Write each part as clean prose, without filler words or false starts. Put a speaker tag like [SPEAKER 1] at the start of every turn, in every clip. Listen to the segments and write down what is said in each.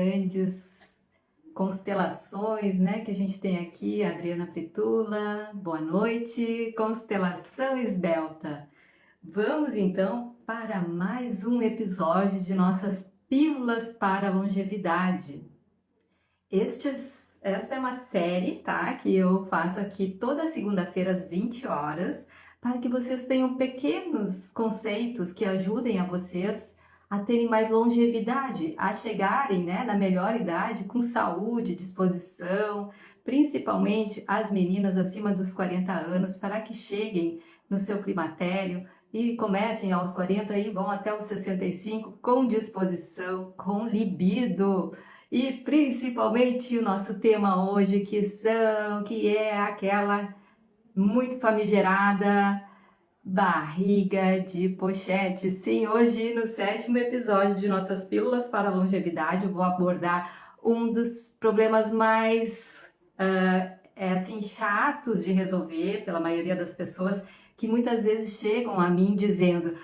[SPEAKER 1] grandes constelações, né, que a gente tem aqui, Adriana Pritula, boa noite, constelação esbelta. Vamos então para mais um episódio de nossas pílulas para a longevidade. Esta é uma série, tá, que eu faço aqui toda segunda-feira às 20 horas, para que vocês tenham pequenos conceitos que ajudem a vocês a terem mais longevidade, a chegarem, né, na melhor idade com saúde, disposição, principalmente as meninas acima dos 40 anos, para que cheguem no seu climatério e comecem aos 40 e vão até os 65 com disposição, com libido. E principalmente o nosso tema hoje, que é aquela muito famigerada barriga de pochete. Sim, hoje no 7º episódio de nossas pílulas para a longevidade, eu vou abordar um dos problemas mais assim, chatos de resolver pela maioria das pessoas, que muitas vezes chegam a mim dizendo: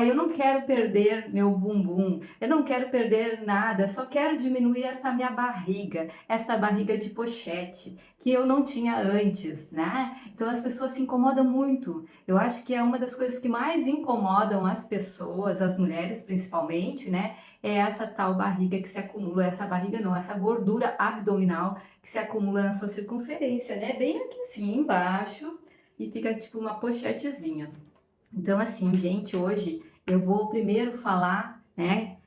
[SPEAKER 1] eu não quero perder meu bumbum, eu não quero perder nada, só quero diminuir essa minha barriga, essa barriga de pochete, que eu não tinha antes, né? Então as pessoas se incomodam muito. Eu acho que é uma das coisas que mais incomodam as pessoas, as mulheres principalmente, né? É essa tal barriga que se acumula, essa barriga não, essa gordura abdominal que se acumula na sua circunferência, né? Bem aqui assim embaixo, e fica tipo uma pochetezinha. Então, assim, gente, hoje eu vou primeiro falar, né,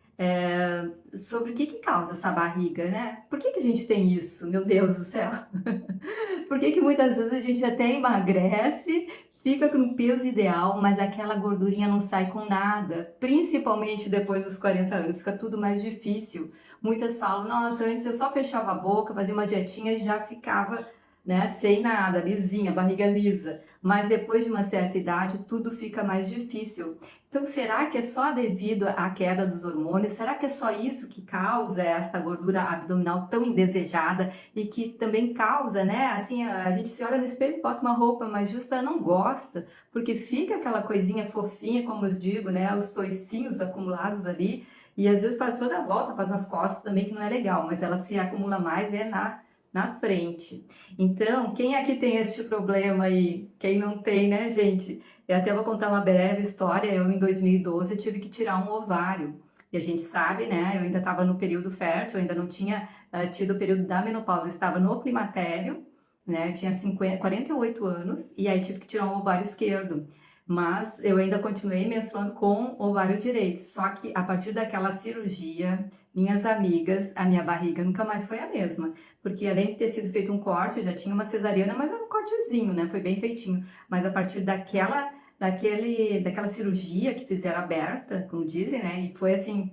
[SPEAKER 1] sobre o que causa essa barriga, né? Por que a gente tem isso? Meu Deus do céu! Por que muitas vezes a gente até emagrece, fica com o peso ideal, mas aquela gordurinha não sai com nada, principalmente depois dos 40 anos, fica tudo mais difícil. Muitas falam: nossa, antes eu só fechava a boca, fazia uma dietinha e já ficava, né, sem nada, lisinha, barriga lisa. Mas depois de uma certa idade, tudo fica mais difícil. Então, será que é só devido à queda dos hormônios? Será que é só isso que causa essa gordura abdominal tão indesejada e que também causa, né? Assim, a gente se olha no espelho e bota uma roupa, mas justa não gosta, porque fica aquela coisinha fofinha, como eu digo, né? Os toicinhos acumulados ali. E às vezes faz toda a volta, faz nas costas também, que não é legal, mas ela se acumula mais na frente. Então, quem aqui tem este problema aí? Quem não tem, né, gente? Eu até vou contar uma breve história. Eu, em 2012, tive que tirar um ovário. E a gente sabe, né? Eu ainda estava no período fértil, eu ainda não tinha tido o período da menopausa. Eu estava no climatério, né? Eu tinha 48 anos e aí tive que tirar um ovário esquerdo. Mas eu ainda continuei menstruando com o ovário direito. Só que a partir daquela cirurgia, minhas amigas, a minha barriga nunca mais foi a mesma. Porque além de ter sido feito um corte, eu já tinha uma cesariana, mas era um cortezinho, né? Foi bem feitinho. Mas a partir daquela cirurgia que fizeram aberta, como dizem, né? E foi assim,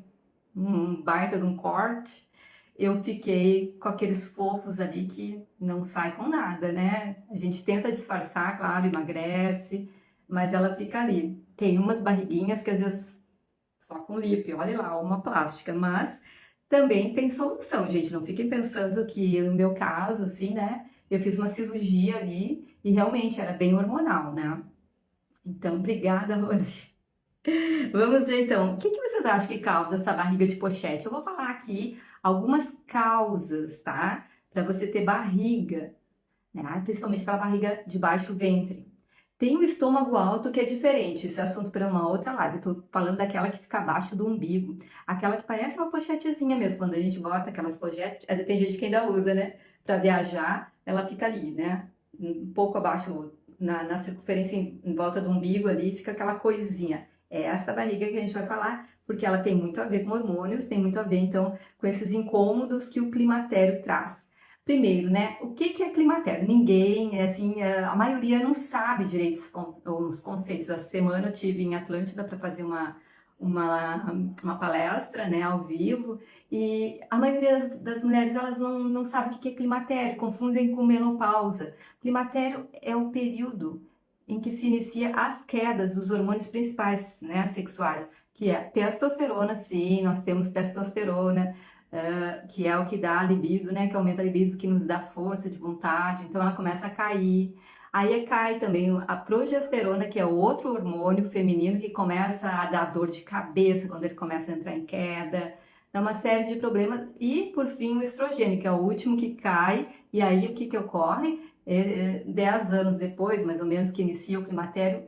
[SPEAKER 1] um baita de um corte. Eu fiquei com aqueles fofos ali que não sai com nada, né? A gente tenta disfarçar, claro, emagrece, mas ela fica ali. Tem umas barriguinhas que às vezes só com lip, olha lá, uma plástica, mas também tem solução, gente. Não fiquem pensando que no meu caso, assim, né? Eu fiz uma cirurgia ali e realmente era bem hormonal, né? Então, obrigada, Rose. Vamos ver então, o que vocês acham que causa essa barriga de pochete? Eu vou falar aqui algumas causas, tá? Para você ter barriga, né? Principalmente aquela barriga de baixo ventre. Tem o estômago alto que é diferente, esse é assunto para uma outra live. Eu tô falando daquela que fica abaixo do umbigo, aquela que parece uma pochetezinha mesmo, quando a gente bota aquelas pochetes, tem gente que ainda usa, né? Para viajar, ela fica ali, né? Um pouco abaixo, na circunferência em volta do umbigo ali, fica aquela coisinha. É essa barriga que a gente vai falar, porque ela tem muito a ver com hormônios, tem muito a ver, então, com esses incômodos que o climatério traz. Primeiro, né, o que é climatério? Ninguém, assim, a maioria não sabe direito os conceitos. Essa semana eu tive em Atlântida para fazer uma palestra, né, ao vivo, e a maioria das mulheres, elas não sabem o que é climatério, confundem com menopausa. Climatério é o período em que se inicia as quedas dos hormônios principais, né, sexuais, que é testosterona. Sim, nós temos testosterona, que é o que dá a libido, né, que aumenta a libido, que nos dá força de vontade, então ela começa a cair. Aí cai também a progesterona, que é outro hormônio feminino que começa a dar dor de cabeça quando ele começa a entrar em queda. é uma série de problemas. E, por fim, o estrogênio, que é o último que cai. E aí, o que ocorre? 10 anos depois, mais ou menos, que inicia o climatério,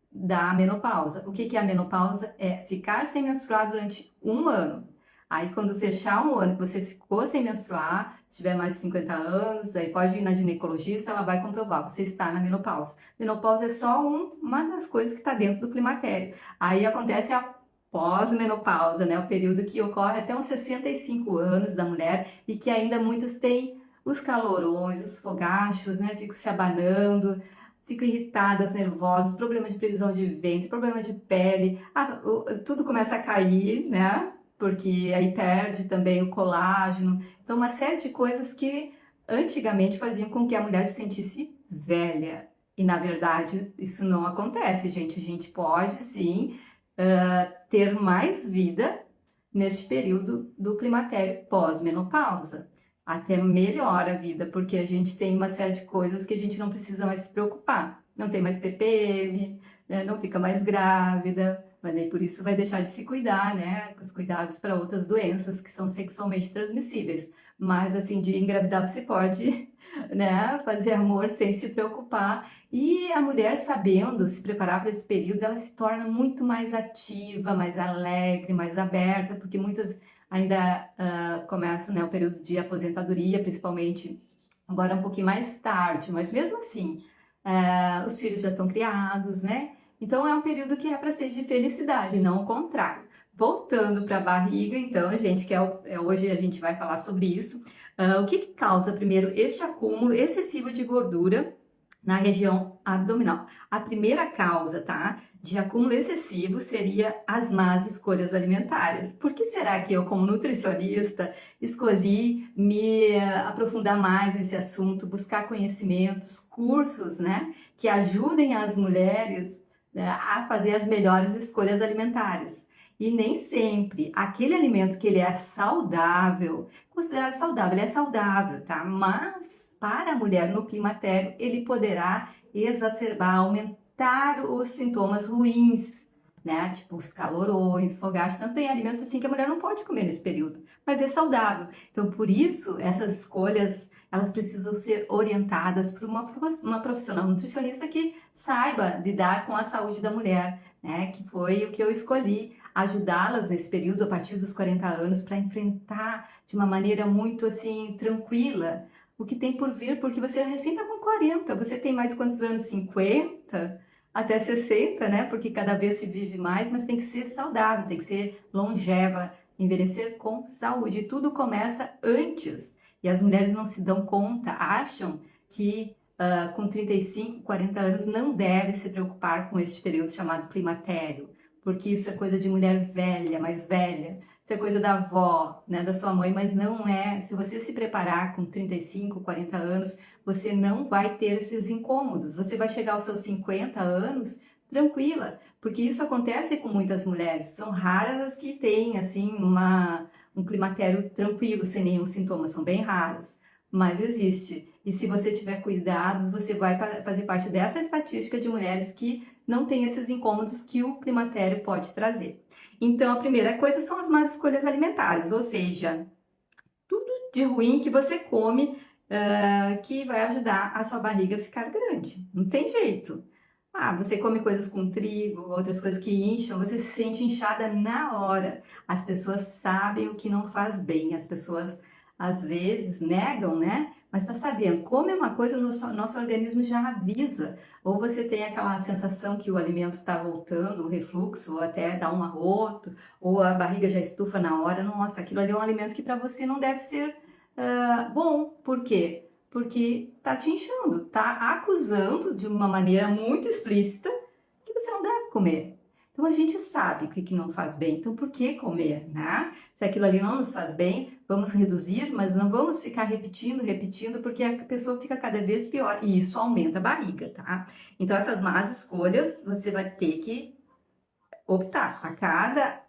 [SPEAKER 1] da menopausa. O que é a menopausa? É ficar sem menstruar durante um ano. Aí, quando fechar um ano que você ficou sem menstruar, se tiver mais de 50 anos, aí pode ir na ginecologista, ela vai comprovar, você está na menopausa. Menopausa é só uma das coisas que está dentro do climatério. Aí acontece a pós-menopausa, né? O período que ocorre até uns 65 anos da mulher e que ainda muitas têm os calorões, os fogachos, né? Ficam se abanando, ficam irritadas, nervosas, problemas de previsão de ventre, problemas de pele, tudo começa a cair, né? Porque aí perde também o colágeno. Então, uma série de coisas que antigamente faziam com que a mulher se sentisse velha. E, na verdade, isso não acontece, gente. A gente pode, sim, ter mais vida neste período do climatério pós-menopausa. Até melhora a vida, porque a gente tem uma série de coisas que a gente não precisa mais se preocupar. Não tem mais TPM, né? Não fica mais grávida, mas aí por isso vai deixar de se cuidar, né? Com os cuidados para outras doenças que são sexualmente transmissíveis. Mas assim, de engravidar você pode, né? Fazer amor sem se preocupar. E a mulher, sabendo se preparar para esse período, ela se torna muito mais ativa, mais alegre, mais aberta, porque muitas ainda começam, né, o período de aposentadoria, principalmente agora um pouquinho mais tarde, mas mesmo assim, os filhos já estão criados, né? Então é um período que é para ser de felicidade, não o contrário. Voltando para a barriga, então, gente, hoje a gente vai falar sobre isso. O que causa, primeiro, este acúmulo excessivo de gordura na região abdominal? A primeira causa, tá, de acúmulo excessivo seria as más escolhas alimentares. Por que será que eu, como nutricionista, escolhi me aprofundar mais nesse assunto, buscar conhecimentos, cursos, né, que ajudem as mulheres, né, a fazer as melhores escolhas alimentares? E nem sempre aquele alimento que ele é saudável, considerado saudável, ele é saudável, tá? Mas para a mulher no climatério, ele poderá exacerbar, aumentar os sintomas ruins, né? Tipo os calorões, fogachos. Então, tem alimentos assim que a mulher não pode comer nesse período, mas é saudável. Então, por isso, essas escolhas, elas precisam ser orientadas por uma profissional nutricionista que saiba lidar com a saúde da mulher, né? Que foi o que eu escolhi, ajudá-las nesse período, a partir dos 40 anos, para enfrentar de uma maneira muito, assim, tranquila o que tem por vir, porque você recém está com 40, você tem mais quantos anos? 50 até 60, né? Porque cada vez se vive mais, mas tem que ser saudável, tem que ser longeva, envelhecer com saúde. E tudo começa antes. E as mulheres não se dão conta, acham que com 35, 40 anos não deve se preocupar com este período chamado climatério, porque isso é coisa de mulher velha, mais velha. Isso é coisa da avó, né, da sua mãe, mas não é. Se você se preparar com 35, 40 anos, você não vai ter esses incômodos. Você vai chegar aos seus 50 anos tranquila, porque isso acontece com muitas mulheres. São raras as que têm, assim, um climatério tranquilo, sem nenhum sintoma. São bem raros, mas existe. E se você tiver cuidados, você vai fazer parte dessa estatística de mulheres que não têm esses incômodos que o climatério pode trazer. Então, a primeira coisa são as más escolhas alimentares, ou seja, tudo de ruim que você come que vai ajudar a sua barriga a ficar grande. Não tem jeito. Você come coisas com trigo, outras coisas que incham, você se sente inchada na hora. As pessoas sabem o que não faz bem, as pessoas às vezes negam, né? Mas tá sabendo, come uma coisa, o nosso organismo já avisa. Ou você tem aquela sensação que o alimento está voltando, o refluxo, ou até dá um arroto, ou a barriga já estufa na hora. Nossa, aquilo ali é um alimento que para você não deve ser bom. Por quê? Porque tá te inchando, tá acusando de uma maneira muito explícita que você não deve comer. Então a gente sabe o que não faz bem, então por que comer, né? Se aquilo ali não nos faz bem, vamos reduzir, mas não vamos ficar repetindo, repetindo, porque a pessoa fica cada vez pior e isso aumenta a barriga, tá? Então essas más escolhas você vai ter que optar.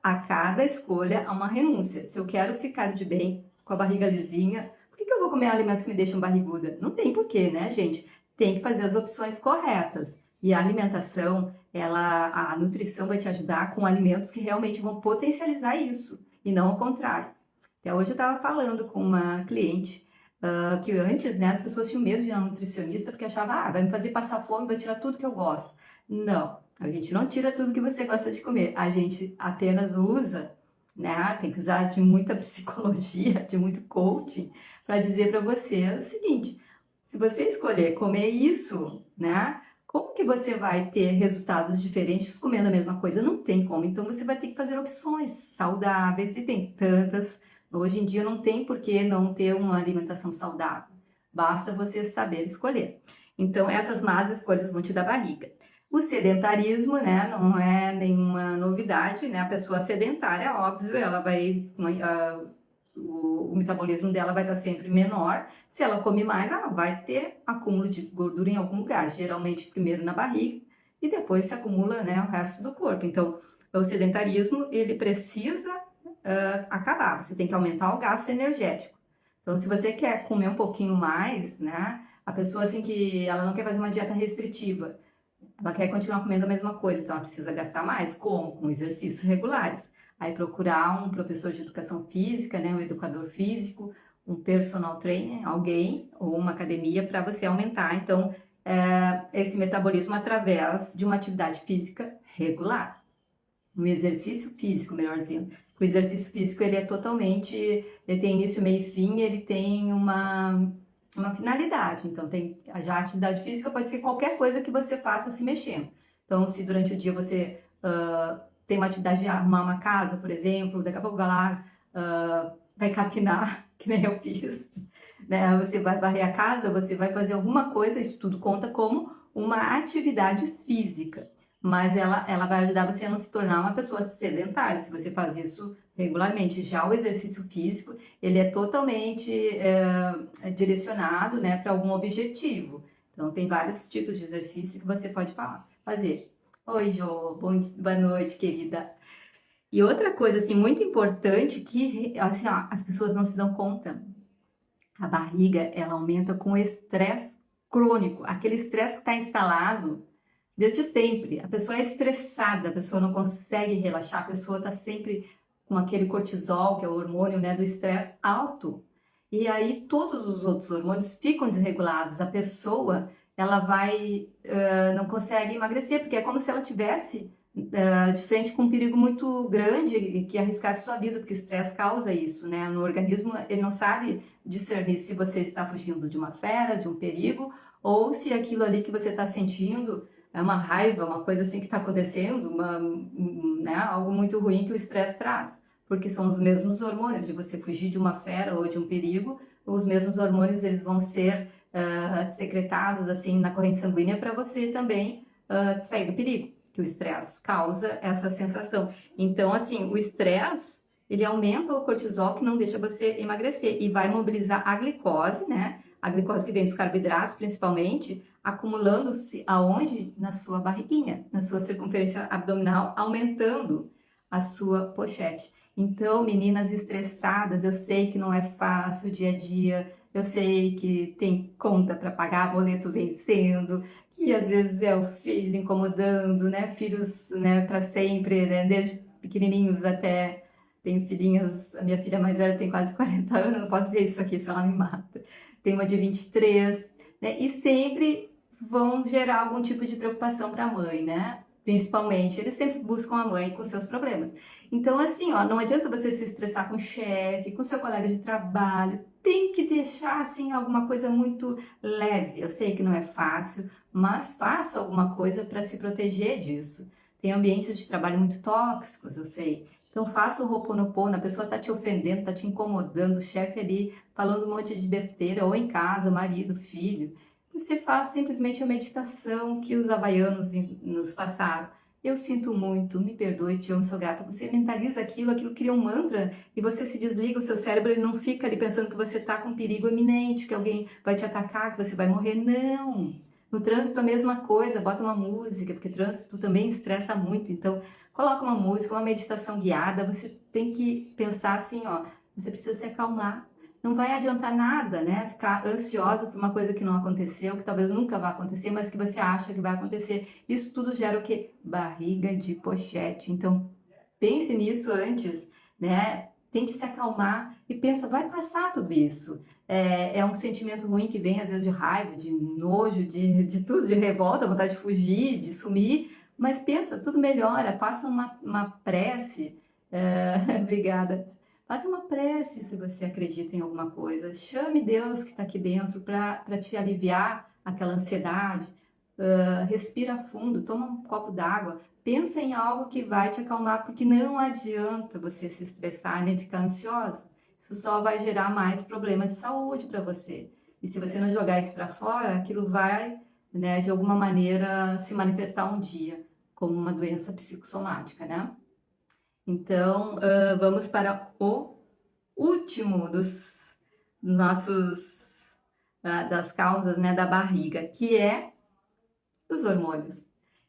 [SPEAKER 1] A cada escolha há uma renúncia. Se eu quero ficar de bem com a barriga lisinha, por que eu vou comer alimentos que me deixam barriguda? Não tem porquê, né, gente? Tem que fazer as opções corretas. E a alimentação, a nutrição vai te ajudar com alimentos que realmente vão potencializar isso, e não o contrário. Até hoje eu estava falando com uma cliente que antes, né, as pessoas tinham medo de ir na nutricionista porque achavam, vai me fazer passar fome, vai tirar tudo que eu gosto. Não, a gente não tira tudo que você gosta de comer, a gente apenas usa, né, tem que usar de muita psicologia, de muito coaching, para dizer para você o seguinte, se você escolher comer isso, né, como que você vai ter resultados diferentes comendo a mesma coisa? Não tem como. Então você vai ter que fazer opções saudáveis e tem tantas. Hoje em dia não tem por que não ter uma alimentação saudável. Basta você saber escolher. Então essas más escolhas vão te dar barriga. O sedentarismo, né, não é nenhuma novidade, né? A pessoa sedentária, óbvio, ela vai o metabolismo dela vai estar sempre menor. Se ela come mais, ela vai ter acúmulo de gordura em algum lugar, geralmente primeiro na barriga e depois se acumula, né, o resto do corpo. Então, o sedentarismo, ele precisa acabar, você tem que aumentar o gasto energético. Então, se você quer comer um pouquinho mais, né, a pessoa assim que ela não quer fazer uma dieta restritiva, ela quer continuar comendo a mesma coisa, então ela precisa gastar mais. Como? Com exercícios regulares. Aí procurar um professor de educação física, né, um educador físico, um personal trainer, alguém, ou uma academia para você aumentar, então, esse metabolismo através de uma atividade física regular. Um exercício físico, melhor dizendo. O exercício físico, ele é totalmente, ele tem início, meio e fim, ele tem uma finalidade. Então, já a atividade física pode ser qualquer coisa que você faça se mexendo. Então, se durante o dia você tem uma atividade de arrumar uma casa, por exemplo, daqui a pouco vai lá, vai capinar, que nem eu fiz, né? Você vai varrer a casa, você vai fazer alguma coisa, isso tudo conta como uma atividade física. Mas ela vai ajudar você a não se tornar uma pessoa sedentária, se você faz isso regularmente. Já o exercício físico, ele é totalmente direcionado, né, para algum objetivo. Então, tem vários tipos de exercício que você pode fazer. Oi, Jô, boa noite, querida. E outra coisa, assim, muito importante que, assim, ó, as pessoas não se dão conta. A barriga, ela aumenta com estresse crônico. Aquele estresse que está instalado desde sempre. A pessoa é estressada, a pessoa não consegue relaxar, a pessoa está sempre com aquele cortisol, que é o hormônio, né, do estresse alto. E aí todos os outros hormônios ficam desregulados. A pessoa, ela não consegue emagrecer, porque é como se ela tivesse de frente com um perigo muito grande que arriscasse sua vida, porque o estresse causa isso, né? No organismo, ele não sabe discernir se você está fugindo de uma fera, de um perigo, ou se aquilo ali que você está sentindo é uma raiva, uma coisa assim que está acontecendo, né, algo muito ruim que o estresse traz, porque são os mesmos hormônios de você fugir de uma fera ou de um perigo, os mesmos hormônios eles vão ser secretados assim na corrente sanguínea para você também sair do perigo, que o estresse causa essa sensação. Então, assim, o estresse ele aumenta o cortisol que não deixa você emagrecer e vai mobilizar a glicose, né? A glicose que vem dos carboidratos, principalmente, acumulando-se aonde? Na sua barriguinha, na sua circunferência abdominal, aumentando a sua pochete. Então, meninas estressadas, eu sei que não é fácil o dia a dia, eu sei que tem conta para pagar, boleto vencendo, que às vezes é o filho incomodando, né? Filhos, né, para sempre, né? Desde pequenininhos até tenho filhinhas, a minha filha mais velha tem quase 40 anos, não posso dizer isso aqui, senão ela me mata. Tem uma de 23, né? E sempre vão gerar algum tipo de preocupação para a mãe, né? Principalmente, eles sempre buscam a mãe com seus problemas. Então, assim, ó, não adianta você se estressar com o chefe, com seu colega de trabalho, tem que deixar, assim, alguma coisa muito leve. Eu sei que não é fácil, mas faça alguma coisa para se proteger disso. Tem ambientes de trabalho muito tóxicos, eu sei. Então faça o Ho'oponopono, a pessoa está te ofendendo, está te incomodando, o chefe ali falando um monte de besteira, ou em casa, o marido, o filho. Você faz simplesmente a meditação que os havaianos nos passaram. Eu sinto muito, me perdoe, te amo, sou grata. Você mentaliza aquilo cria um mantra e você se desliga, o seu cérebro ele não fica ali pensando que você está com perigo iminente, que alguém vai te atacar, que você vai morrer. Não! No trânsito a mesma coisa, bota uma música, porque trânsito também estressa muito, então coloca uma música, uma meditação guiada, você tem que pensar assim, ó, você precisa se acalmar. Não vai adiantar nada, né? Ficar ansiosa por uma coisa que não aconteceu, que talvez nunca vá acontecer, mas que você acha que vai acontecer. Isso tudo gera o quê? Barriga de pochete. Então, pense nisso antes, né? tente se acalmar e pensa, vai passar tudo isso. É um sentimento ruim que vem às vezes de raiva, de nojo, de tudo, de revolta, vontade de fugir, de sumir, mas pensa, tudo melhora, faça uma prece. Obrigada. Faça uma prece se você acredita em alguma coisa. Chame Deus que está aqui dentro para te aliviar aquela ansiedade. Respira fundo, toma um copo d'água. Pensa em algo que vai te acalmar, porque não adianta você se estressar nem ficar ansiosa. Isso só vai gerar mais problemas de saúde para você. E se você não jogar isso para fora, aquilo vai, né, de alguma maneira se manifestar um dia como uma doença psicossomática, né? Então, vamos para o último dos nossos das causas, né, da barriga, que é os hormônios.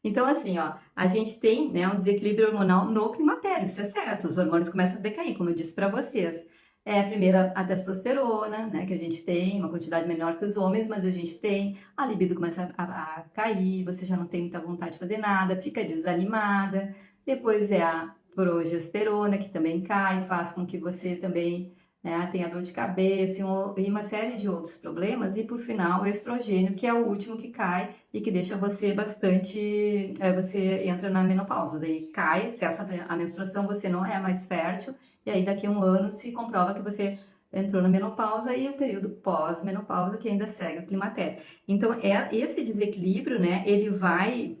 [SPEAKER 1] Então, assim, ó, a gente tem, né, um desequilíbrio hormonal no climatério, isso é certo, os hormônios começam a decair, como eu disse para vocês. Primeiro a testosterona, né, que a gente tem, uma quantidade menor que os homens, mas a gente tem, a libido começa a cair, você já não tem muita vontade de fazer nada, fica desanimada. Depois é a progesterona, que também cai, faz com que você também, né, tenha dor de cabeça e uma série de outros problemas. E por final, o estrogênio, que é o último que cai e que deixa você bastante. Você entra na menopausa, daí cai, cessa a menstruação, você não é mais fértil, e aí daqui a um ano se comprova que você entrou na menopausa e o período pós-menopausa que ainda segue o climatério. Então, esse desequilíbrio, né, ele vai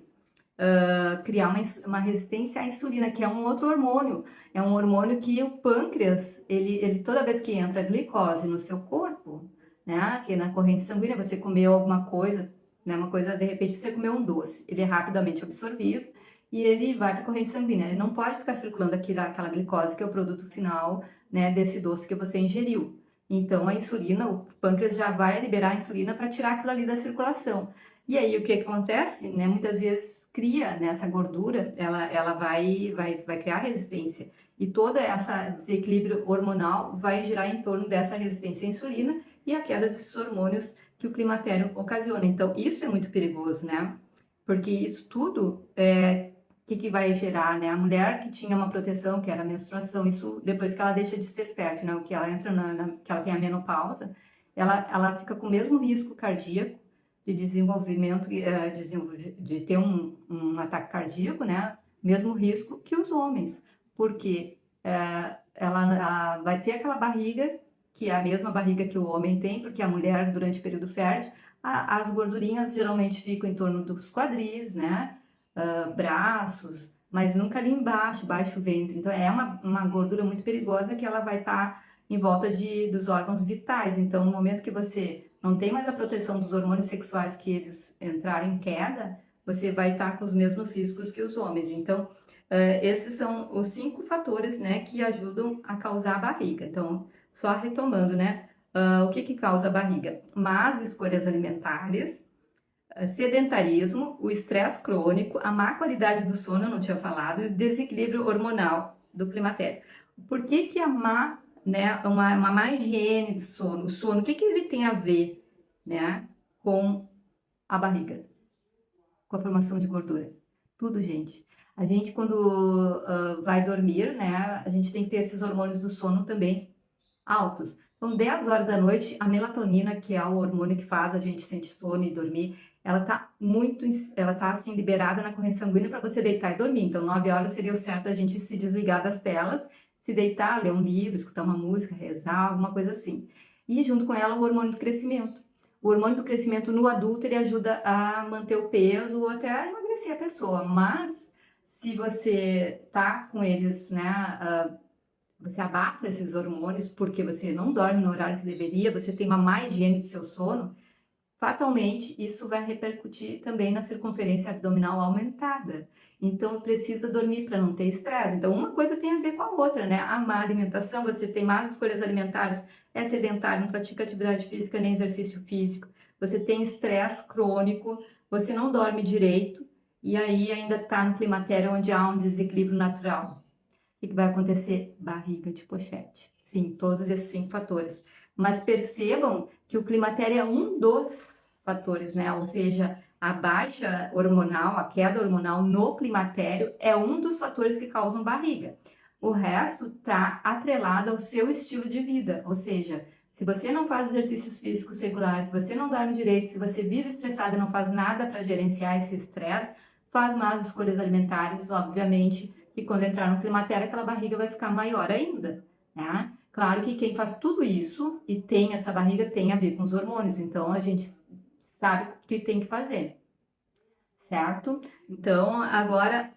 [SPEAKER 1] criar uma resistência à insulina, que é um outro hormônio. É um hormônio que o pâncreas, ele toda vez que entra glicose no seu corpo, né, que na corrente sanguínea você comeu alguma coisa, né, uma coisa, de repente você comeu um doce, ele é rapidamente absorvido e ele vai para a corrente sanguínea. Ele não pode ficar circulando aquela glicose, que é o produto final, né, desse doce que você ingeriu. Então, a insulina, o pâncreas já vai liberar a insulina para tirar aquilo ali da circulação. E aí, o que acontece, né? Muitas vezes cria, né, essa gordura, ela vai criar resistência. E todo esse desequilíbrio hormonal vai girar em torno dessa resistência à insulina e a queda desses hormônios que o climatério ocasiona. Então, isso é muito perigoso, né? Porque isso tudo que vai gerar, né? A mulher que tinha uma proteção, que era a menstruação, isso depois que ela deixa de ser fértil, né? O que ela entra que ela tem a menopausa, ela fica com o mesmo risco cardíaco de desenvolvimento, de ter um ataque cardíaco, né? Mesmo risco que os homens, porque ela vai ter aquela barriga, que é a mesma barriga que o homem tem, porque a mulher, durante o período fértil, as gordurinhas geralmente ficam em torno dos quadris, né? Braços, mas nunca ali embaixo, baixo ventre. Então é uma gordura muito perigosa que ela vai estar em volta dos órgãos vitais. Então, no momento que você não tem mais a proteção dos hormônios sexuais, que eles entrarem em queda, você vai estar com os mesmos riscos que os homens. Então, esses são os 5 fatores, né, que ajudam a causar a barriga. Então, só retomando, né, o que causa a barriga? Más escolhas alimentares, sedentarismo, o estresse crônico, a má qualidade do sono, eu não tinha falado, e o desequilíbrio hormonal do climatério. Por que a má, né, uma má higiene do sono, o sono, o que ele tem a ver, né, com a barriga, com a formação de gordura? Tudo, gente. A gente, quando vai dormir, né, a gente tem que ter esses hormônios do sono também altos. Então, 10 horas da noite, a melatonina, que é o hormônio que faz a gente sentir sono e dormir, ela tá assim liberada na corrente sanguínea para você deitar e dormir. Então, 9 horas seria o certo a gente se desligar das telas, se deitar, ler um livro, escutar uma música, rezar, alguma coisa assim. E junto com ela o hormônio do crescimento. O hormônio do crescimento no adulto, ele ajuda a manter o peso ou até a emagrecer a pessoa. Mas se você tá com eles, né, você abafa esses hormônios porque você não dorme no horário que deveria, você tem uma má higiene do seu sono, fatalmente isso vai repercutir também na circunferência abdominal aumentada. Então precisa dormir para não ter estresse. Então uma coisa tem a ver com a outra, né? A má alimentação, você tem más escolhas alimentares, é sedentário, não pratica atividade física nem exercício físico, você tem estresse crônico, você não dorme direito e aí ainda está no climatério onde há um desequilíbrio natural. O que vai acontecer? Barriga de pochete. Sim, todos esses 5 fatores. Mas percebam que o climatério é um dos fatores, né? Ou seja, a baixa hormonal, a queda hormonal no climatério é um dos fatores que causam barriga. O resto está atrelado ao seu estilo de vida, ou seja, se você não faz exercícios físicos regulares, se você não dorme direito, se você vive estressado e não faz nada para gerenciar esse estresse, faz más escolhas alimentares, obviamente, que quando entrar no climatério, aquela barriga vai ficar maior ainda, né? Claro que quem faz tudo isso e tem essa barriga tem a ver com os hormônios, então a gente sabe o que tem que fazer, certo? Então, agora,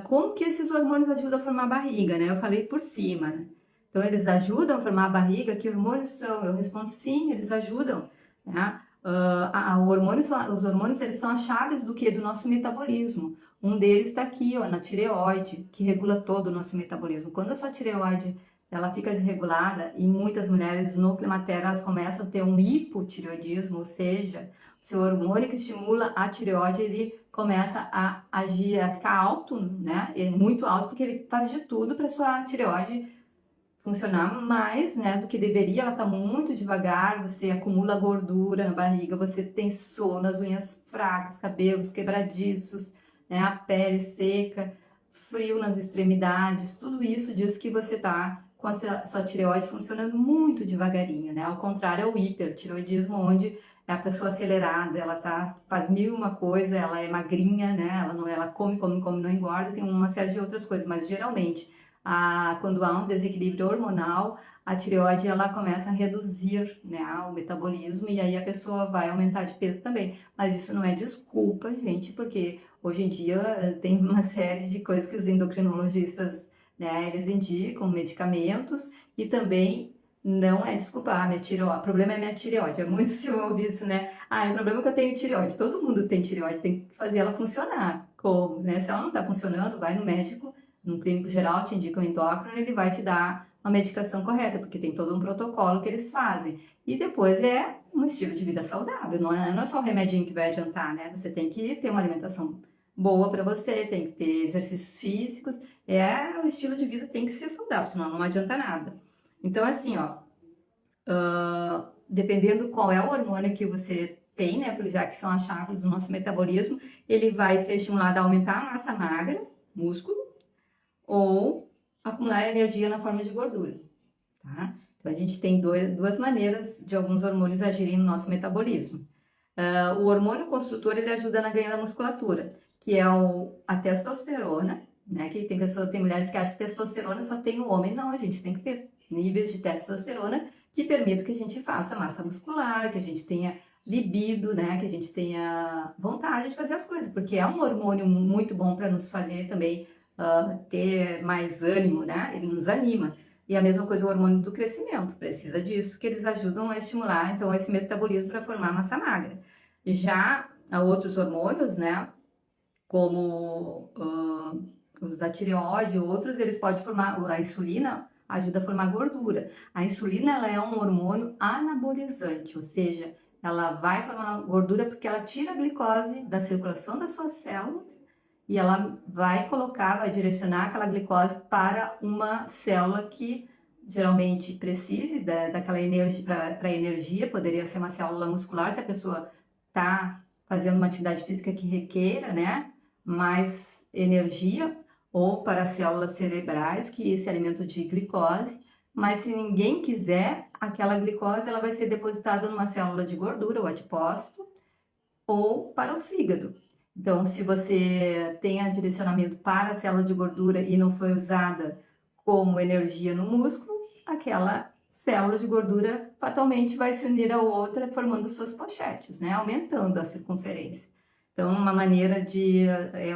[SPEAKER 1] como que esses hormônios ajudam a formar a barriga, né? Eu falei por cima, né? Então, eles ajudam a formar a barriga, que hormônios são? Eu respondo sim, eles ajudam, né? Os hormônios, eles são as chaves do que? Do nosso metabolismo. Um deles está aqui, ó, na tireoide, que regula todo o nosso metabolismo. Quando a sua tireoide, ela fica desregulada, e muitas mulheres no climatério, elas começam a ter um hipotireoidismo, ou seja, o seu hormônio que estimula a tireoide, ele começa a agir, a ficar alto, né? Ele é muito alto, porque ele faz de tudo para sua tireoide funcionar mais, né, do que deveria. Ela tá muito devagar, você acumula gordura na barriga, você tem sono, as unhas fracas, cabelos quebradiços, né, a pele seca, frio nas extremidades, tudo isso diz que você tá com a sua tireoide funcionando muito devagarinho, né? Ao contrário, é o hipertireoidismo, onde é a pessoa acelerada, ela faz mil e uma coisa, ela é magrinha, né? Ela come, come, come, não engorda, tem uma série de outras coisas, mas geralmente quando há um desequilíbrio hormonal, a tireoide ela começa a reduzir, né, o metabolismo e aí a pessoa vai aumentar de peso também. Mas isso não é desculpa, gente, porque hoje em dia tem uma série de coisas que os endocrinologistas, né, eles indicam medicamentos e também não é desculpa, minha tireoide, o problema é minha tireoide. É muito se eu ouvir isso, né? O problema é que eu tenho tireoide. Todo mundo tem tireoide, tem que fazer ela funcionar. Como, né? Se ela não está funcionando, vai no médico, no clínico geral, te indica um endócrino, ele vai te dar uma medicação correta, porque tem todo um protocolo que eles fazem. E depois é um estilo de vida saudável, não é só o remedinho que vai adiantar, né? Você tem que ter uma alimentação boa para você, tem que ter exercícios físicos, o estilo de vida tem que ser saudável, senão não adianta nada. Então, assim, ó, dependendo qual é o hormônio que você tem, né, já que são as chaves do nosso metabolismo, ele vai ser estimulado a aumentar a massa magra, músculo, ou acumular energia na forma de gordura, tá? Então, a gente tem duas maneiras de alguns hormônios agirem no nosso metabolismo. O hormônio construtor, ele ajuda na ganho da musculatura, que é a testosterona, né? Que tem mulheres que acham que testosterona só tem no homem. Não, a gente tem que ter níveis de testosterona que permitam que a gente faça massa muscular, que a gente tenha libido, né? Que a gente tenha vontade de fazer as coisas, porque é um hormônio muito bom para nos fazer também ter mais ânimo, né? Ele nos anima. E a mesma coisa o hormônio do crescimento, precisa disso, que eles ajudam a estimular, então, esse metabolismo para formar massa magra. Já há outros hormônios, né? Como os da tireoide, outros, eles podem formar, a insulina ajuda a formar gordura. A insulina, ela é um hormônio anabolizante, ou seja, ela vai formar gordura porque ela tira a glicose da circulação das suas células e ela vai direcionar aquela glicose para uma célula que geralmente precise daquela energia para energia, poderia ser uma célula muscular, se a pessoa está fazendo uma atividade física que requeira, né, mais energia, ou para células cerebrais que se alimentam de glicose, mas se ninguém quiser, aquela glicose ela vai ser depositada numa célula de gordura, o adipócito, ou para o fígado. Então, se você tem a direcionamento para a célula de gordura e não foi usada como energia no músculo, aquela célula de gordura fatalmente vai se unir a outra, formando suas pochetes, né? Aumentando a circunferência. Então, uma maneira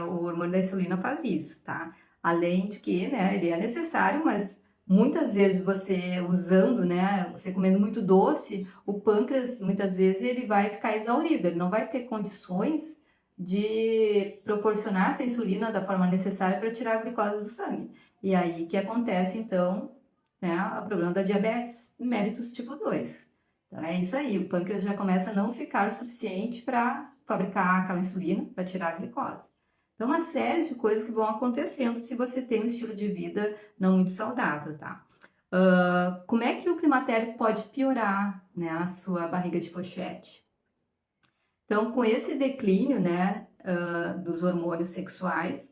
[SPEAKER 1] o hormônio da insulina faz isso, tá? Além de que, né, ele é necessário, mas muitas vezes você usando, né, você comendo muito doce, o pâncreas, muitas vezes, ele vai ficar exaurido, ele não vai ter condições de proporcionar essa insulina da forma necessária para tirar a glicose do sangue. E aí que acontece, então, né, o problema da diabetes mellitus tipo 2. Então, é isso aí, o pâncreas já começa a não ficar suficiente para fabricar aquela insulina, para tirar a glicose. Então, uma série de coisas que vão acontecendo se você tem um estilo de vida não muito saudável, tá? Como é que o climatério pode piorar, né, a sua barriga de pochete? Então, com esse declínio, né, dos hormônios sexuais,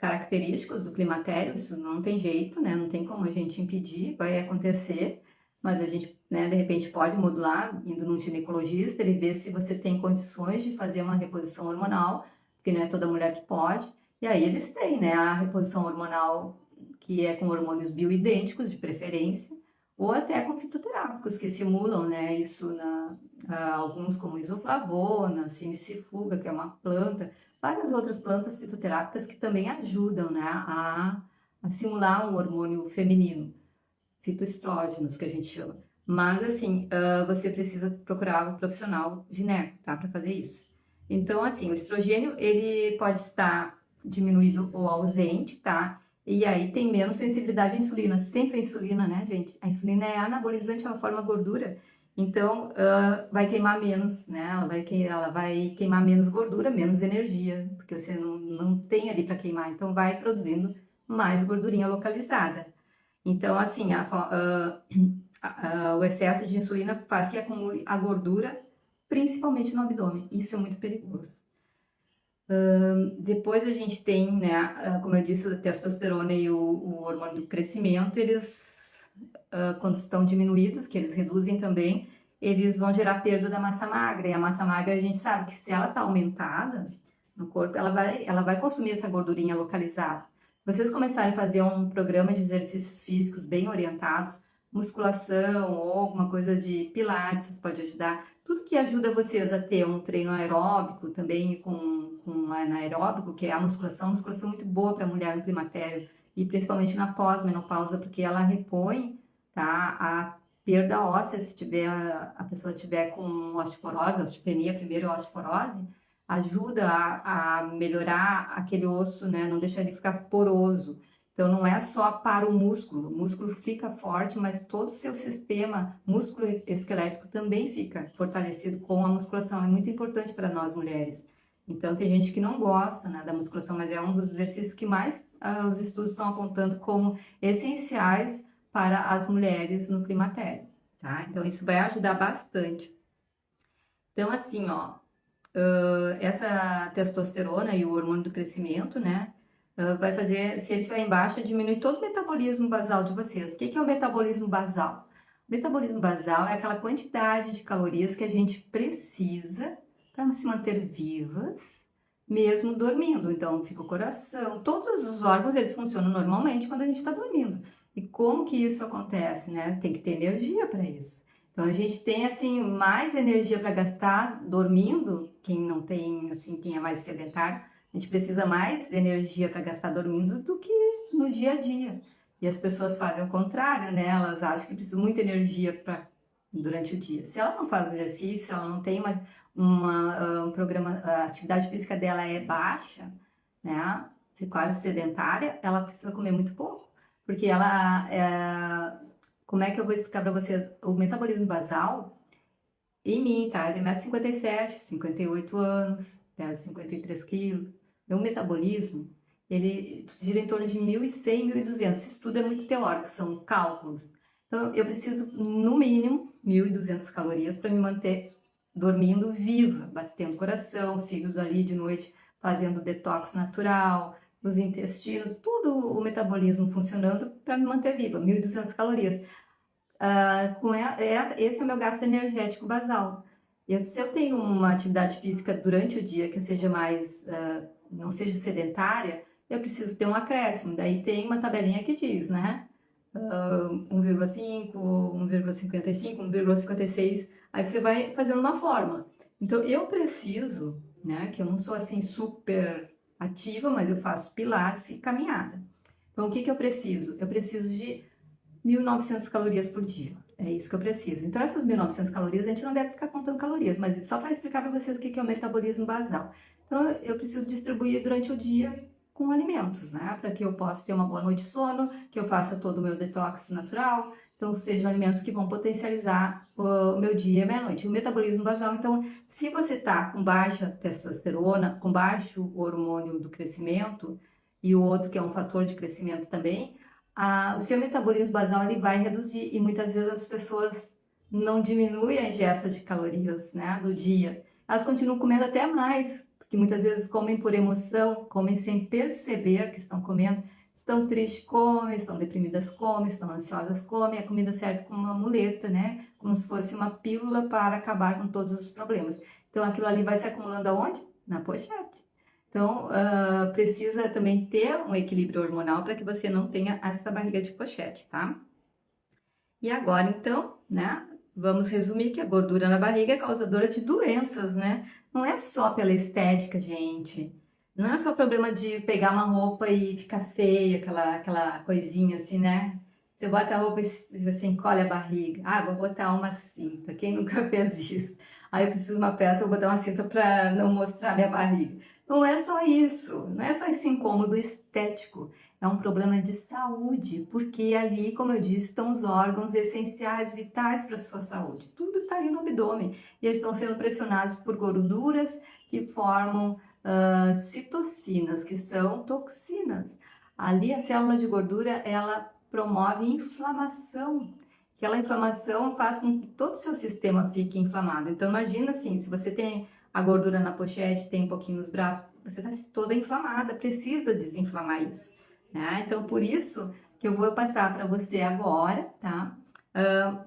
[SPEAKER 1] característicos do climatério, isso não tem jeito, né? Não tem como a gente impedir, vai acontecer, mas a gente, né, de repente pode modular, indo num ginecologista, ele vê se você tem condições de fazer uma reposição hormonal, porque não é toda mulher que pode, e aí eles têm, né, a reposição hormonal que é com hormônios bioidênticos, de preferência, ou até com fitoterápicos, que simulam, né, isso alguns como isoflavona, simicifuga, que é uma planta, várias outras plantas fitoterápicas que também ajudam, né, a simular um hormônio feminino, fitoestrógenos, que a gente chama. Mas, assim, você precisa procurar um profissional gineco, tá, para fazer isso. Então, assim, o estrogênio, ele pode estar diminuído ou ausente, tá? E aí tem menos sensibilidade à insulina. Sempre a insulina, né, gente? A insulina é anabolizante, ela forma gordura. Então, vai queimar menos, né? Ela vai queimar menos gordura, menos energia, porque você não tem ali para queimar. Então, vai produzindo mais gordurinha localizada. Então, assim, o excesso de insulina faz que acumule a gordura, principalmente no abdômen. Isso é muito perigoso. Depois a gente tem, né, como eu disse, a testosterona e o hormônio do crescimento, eles, quando estão diminuídos, que eles reduzem também, eles vão gerar perda da massa magra. E a massa magra, a gente sabe que se ela está aumentada no corpo, ela vai consumir essa gordurinha localizada. Vocês começarem a fazer um programa de exercícios físicos bem orientados, musculação ou alguma coisa de pilates pode ajudar. Tudo que ajuda vocês a ter um treino aeróbico também com anaeróbico, que é a musculação é muito boa para a mulher no climatério e principalmente na pós-menopausa, porque ela repõe, tá, a perda óssea, se tiver, a pessoa tiver com osteoporose, osteopenia primeiro, osteoporose, ajuda a melhorar aquele osso, né, não deixar ele ficar poroso. Então, não é só para o músculo fica forte, mas todo o seu sistema músculo-esquelético também fica fortalecido com a musculação. É muito importante para nós mulheres. Então, tem gente que não gosta, né, da musculação, mas é um dos exercícios que mais os estudos estão apontando como essenciais para as mulheres no climatério, tá? Então, isso vai ajudar bastante. Então, assim, ó, essa testosterona e o hormônio do crescimento, né? Vai fazer, se ele estiver em baixa, diminui todo o metabolismo basal de vocês. O que é o metabolismo basal? O metabolismo basal é aquela quantidade de calorias que a gente precisa para se manter vivas, mesmo dormindo. Então, fica o coração, todos os órgãos, eles funcionam normalmente quando a gente está dormindo. E como que isso acontece, né? Tem que ter energia para isso. Então, a gente tem, assim, mais energia para gastar dormindo, quem não tem, assim, quem é mais sedentário, a gente precisa mais energia para gastar dormindo do que no dia a dia. E as pessoas fazem o contrário, né? Elas acham que precisam muita energia durante o dia. Se ela não faz exercício, se ela não tem um programa, a atividade física dela é baixa, né? Se quase sedentária, ela precisa comer muito pouco. Porque como é que eu vou explicar para vocês? O metabolismo basal, em mim, tá? Ele é 1,57 m, 58 anos, peso 53 quilos. Meu metabolismo, ele gira em torno de 1.100, 1.200. Isso tudo é muito teórico, são cálculos. Então, eu preciso, no mínimo, 1.200 calorias para me manter dormindo viva, batendo coração, fígado ali de noite, fazendo detox natural, os intestinos, tudo o metabolismo funcionando para me manter viva, 1.200 calorias. Esse é o meu gasto energético basal. Se eu tenho uma atividade física durante o dia que eu seja mais, não seja sedentária, eu preciso ter um acréscimo. Daí tem uma tabelinha que diz, né? 1,5, 1,55, 1,56. Aí você vai fazendo uma forma. Então eu preciso, né? Que eu não sou assim super ativa, mas eu faço pilates e caminhada. Então o que eu preciso? Eu preciso de 1.900 calorias por dia. É isso que eu preciso. Então, essas 1.900 calorias, a gente não deve ficar contando calorias, mas só para explicar para vocês o que é o metabolismo basal. Então, eu preciso distribuir durante o dia com alimentos, né? Para que eu possa ter uma boa noite de sono, que eu faça todo o meu detox natural. Então, sejam alimentos que vão potencializar o meu dia e a minha noite. O metabolismo basal, então, se você está com baixa testosterona, com baixo hormônio do crescimento, e o outro que é um fator de crescimento também, o seu metabolismo basal ele vai reduzir e muitas vezes as pessoas não diminuem a ingesta de calorias, né, do dia. Elas continuam comendo até mais, porque muitas vezes comem por emoção, comem sem perceber que estão comendo. Estão tristes, comem, estão deprimidas, comem, estão ansiosas, comem. A comida serve como uma muleta, né? Como se fosse uma pílula para acabar com todos os problemas. Então, aquilo ali vai se acumulando aonde? Na pochete. Então, precisa também ter um equilíbrio hormonal para que você não tenha essa barriga de pochete, tá? E agora, então, né? Vamos resumir que a gordura na barriga é causadora de doenças, né? Não é só pela estética, gente. Não é só problema de pegar uma roupa e ficar feia, aquela coisinha assim, né? Você bota a roupa e você encolhe a barriga. Ah, vou botar uma cinta. Quem nunca fez isso? Aí eu preciso de uma peça, eu vou botar uma cinta para não mostrar minha barriga. Não é só isso. Não é só esse incômodo estético. É um problema de saúde, porque ali, como eu disse, estão os órgãos essenciais, vitais para a sua saúde. Tudo está ali no abdômen e eles estão sendo pressionados por gorduras que formam citocinas, que são toxinas. Ali, a célula de gordura, ela promove inflamação. Aquela inflamação faz com que todo o seu sistema fique inflamado. Então, imagina assim, se você tem a gordura na pochete, tem um pouquinho nos braços, você está toda inflamada, precisa desinflamar isso. Né? Então, por isso que eu vou passar para você agora, tá?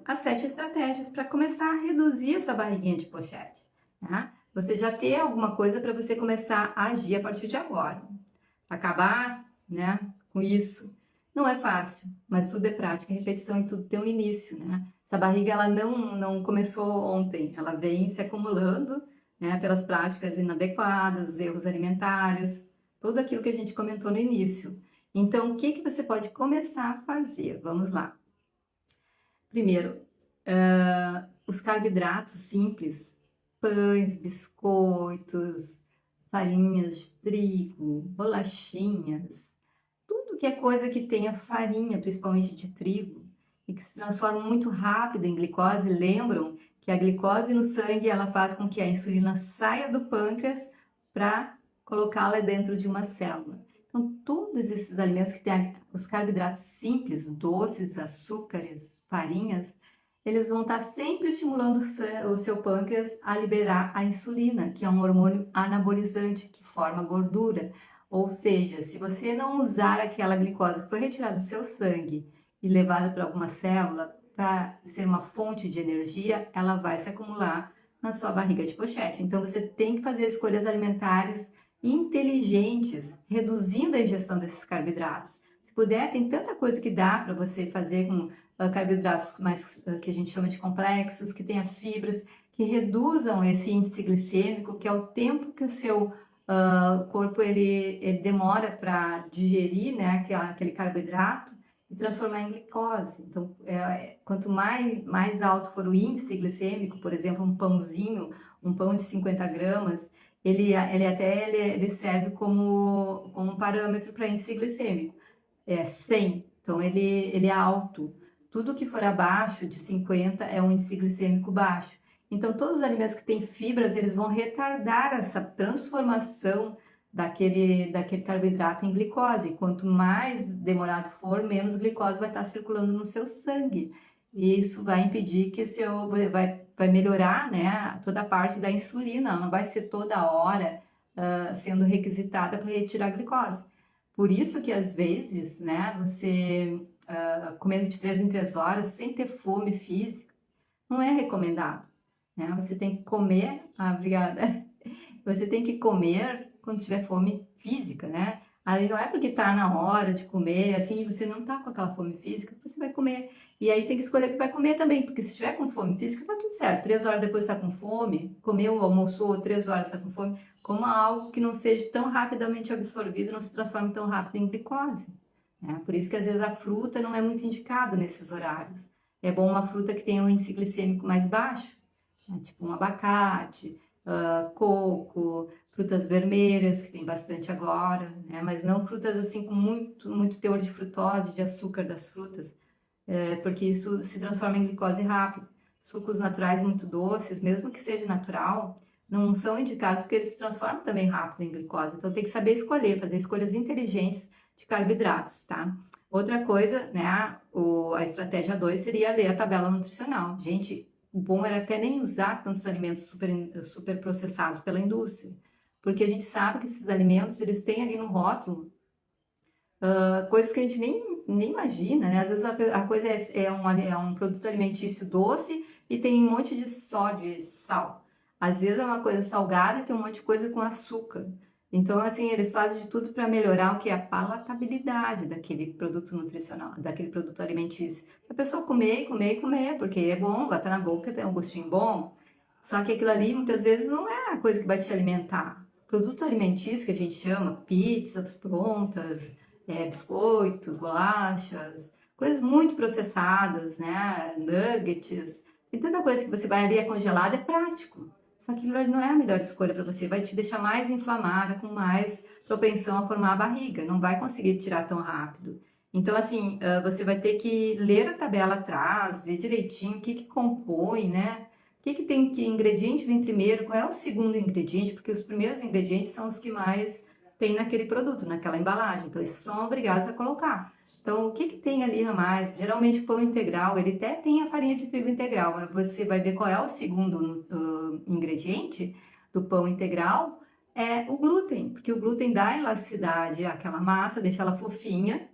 [SPEAKER 1] As 7 estratégias para começar a reduzir essa barriguinha de pochete, tá? Você já tem alguma coisa para você começar a agir a partir de agora. Acabar, né, com isso não é fácil, mas tudo é prática, repetição e tudo tem um início, né? Essa barriga, ela não começou ontem, ela vem se acumulando, né, pelas práticas inadequadas, os erros alimentares, tudo aquilo que a gente comentou no início. Então, o que que você pode começar a fazer? Vamos lá. Primeiro, os carboidratos simples, pães, biscoitos, farinhas de trigo, bolachinhas, tudo que é coisa que tenha farinha, principalmente de trigo, e que se transforma muito rápido em glicose. Lembram que a glicose no sangue, ela faz com que a insulina saia do pâncreas para colocá-la dentro de uma célula. Então, todos esses alimentos que têm os carboidratos simples, doces, açúcares, farinhas, eles vão estar sempre estimulando o seu pâncreas a liberar a insulina, que é um hormônio anabolizante que forma gordura. Ou seja, se você não usar aquela glicose que foi retirada do seu sangue e levada para alguma célula para ser uma fonte de energia, ela vai se acumular na sua barriga de pochete. Então, você tem que fazer escolhas alimentares inteligentes, reduzindo a ingestão desses carboidratos. Se puder, tem tanta coisa que dá para você fazer com carboidratos mais que a gente chama de complexos, que tenha fibras, que reduzam esse índice glicêmico, que é o tempo que o seu corpo ele demora para digerir, né, aquele carboidrato e transformar em glicose. Então, quanto mais alto for o índice glicêmico, por exemplo, um pãozinho, um pão de 50 gramas, ele serve como um parâmetro para índice glicêmico. É 100, então ele é alto. Tudo que for abaixo de 50 é um índice glicêmico baixo. Então, todos os alimentos que têm fibras, eles vão retardar essa transformação daquele carboidrato em glicose. Quanto mais demorado for, menos glicose vai estar circulando no seu sangue. E isso vai impedir que vai melhorar, né, toda a parte da insulina. Ela não vai ser toda hora sendo requisitada para retirar a glicose. Por isso que às vezes, né, você comendo de 3 em 3 horas, sem ter fome física, não é recomendado. Né? Você tem que comer, obrigada. Você tem que comer quando tiver fome física, né? Aí não é porque tá na hora de comer, assim, você não tá com aquela fome física, você vai comer. E aí tem que escolher o que vai comer também, porque se tiver com fome física, tá tudo certo. 3 horas depois tá com fome, comeu, almoçou, 3 horas tá com fome, coma algo que não seja tão rapidamente absorvido, não se transforme tão rápido em glicose. Né? Por isso que às vezes a fruta não é muito indicado nesses horários. É bom uma fruta que tenha um índice glicêmico mais baixo, né? Tipo um abacate, coco, frutas vermelhas, que tem bastante agora, né? Mas não frutas assim com muito teor de frutose, de açúcar das frutas, porque isso se transforma em glicose rápido. Sucos naturais muito doces, mesmo que seja natural, não são indicados porque eles se transformam também rápido em glicose. Então tem que saber escolher, fazer escolhas inteligentes de carboidratos, tá? Outra coisa, né, a estratégia 2 seria ler a tabela nutricional. Gente, o bom era até nem usar tantos alimentos super processados pela indústria, porque a gente sabe que esses alimentos, eles têm ali no rótulo coisas que a gente nem imagina, né? Às vezes a coisa é um produto alimentício doce e tem um monte de sódio e sal. Às vezes é uma coisa salgada e tem um monte de coisa com açúcar. Então, assim, eles fazem de tudo para melhorar o que é a palatabilidade daquele produto nutricional, daquele produto alimentício. A pessoa comer, comer e comer, porque é bom, vai estar na boca, tem um gostinho bom. Só que aquilo ali, muitas vezes, não é a coisa que vai te alimentar. Produto alimentício, que a gente chama, pizzas prontas, biscoitos, bolachas, coisas muito processadas, né? Nuggets. Tem tanta coisa que você vai ali, é congelada, é prático. Só que aquilo não é a melhor escolha para você, vai te deixar mais inflamada, com mais propensão a formar a barriga, não vai conseguir tirar tão rápido. Então, assim, você vai ter que ler a tabela atrás, ver direitinho o que compõe, né? O que tem, que ingrediente vem primeiro, qual é o segundo ingrediente, porque os primeiros ingredientes são os que mais tem naquele produto, naquela embalagem. Então, eles são obrigados a colocar. Então, o que tem ali a mais? Geralmente, pão integral, ele até tem a farinha de trigo integral, mas você vai ver qual é o segundo ingrediente do pão integral, é o glúten, porque o glúten dá elasticidade àquela massa, deixa ela fofinha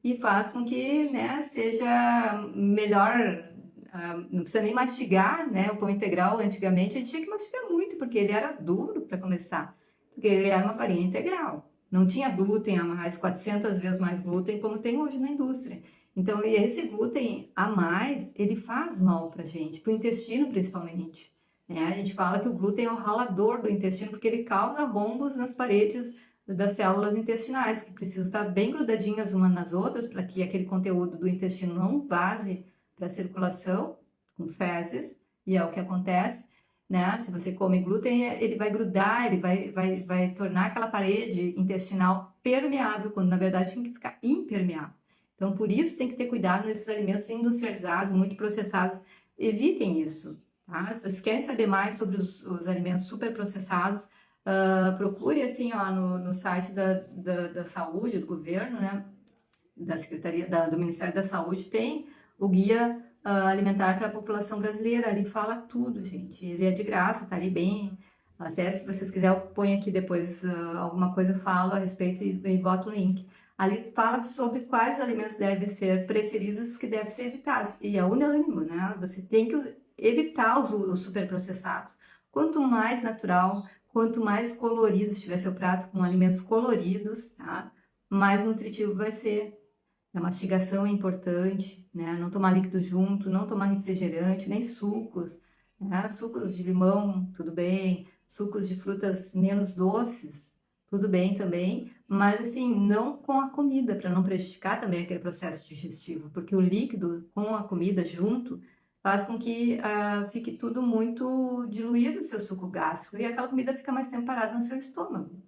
[SPEAKER 1] e faz com que, né, seja melhor. Não precisa nem mastigar, né? O pão integral, antigamente, a gente tinha que mastigar muito, porque ele era duro para começar, porque ele era uma farinha integral. Não tinha glúten a mais, 400 vezes mais glúten, como tem hoje na indústria. Então, e esse glúten a mais, ele faz mal para a gente, para o intestino principalmente. Né? A gente fala que o glúten é o ralador do intestino, porque ele causa rombos nas paredes das células intestinais, que precisam estar bem grudadinhas umas nas outras, para que aquele conteúdo do intestino não vaze para a circulação com fezes, e é o que acontece, né? Se você come glúten, ele vai grudar, ele vai tornar aquela parede intestinal permeável, quando na verdade tem que ficar impermeável. Então, por isso tem que ter cuidado nesses alimentos industrializados, muito processados, evitem isso, tá? Se vocês querem saber mais sobre os alimentos superprocessados, procure assim, ó, no site da saúde, do governo, né? Da Secretaria, do Ministério da Saúde, tem o guia alimentar para a população brasileira. Ali fala tudo, gente. Ele é de graça, tá ali bem. Até se vocês quiserem, eu ponho aqui depois alguma coisa, eu falo a respeito e boto o link. Ali fala sobre quais alimentos devem ser preferidos e os que devem ser evitados. E é unânime, né? Você tem que evitar os superprocessados. Quanto mais natural, quanto mais colorido estiver seu prato, com alimentos coloridos, tá? Mais nutritivo vai ser. A mastigação é importante, né? Não tomar líquido junto, não tomar refrigerante, nem sucos, né? Sucos de limão, tudo bem. Sucos de frutas menos doces, tudo bem também. Mas assim, não com a comida, para não prejudicar também aquele processo digestivo, porque o líquido com a comida junto faz com que fique tudo muito diluído o seu suco gástrico e aquela comida fica mais tempo parada no seu estômago.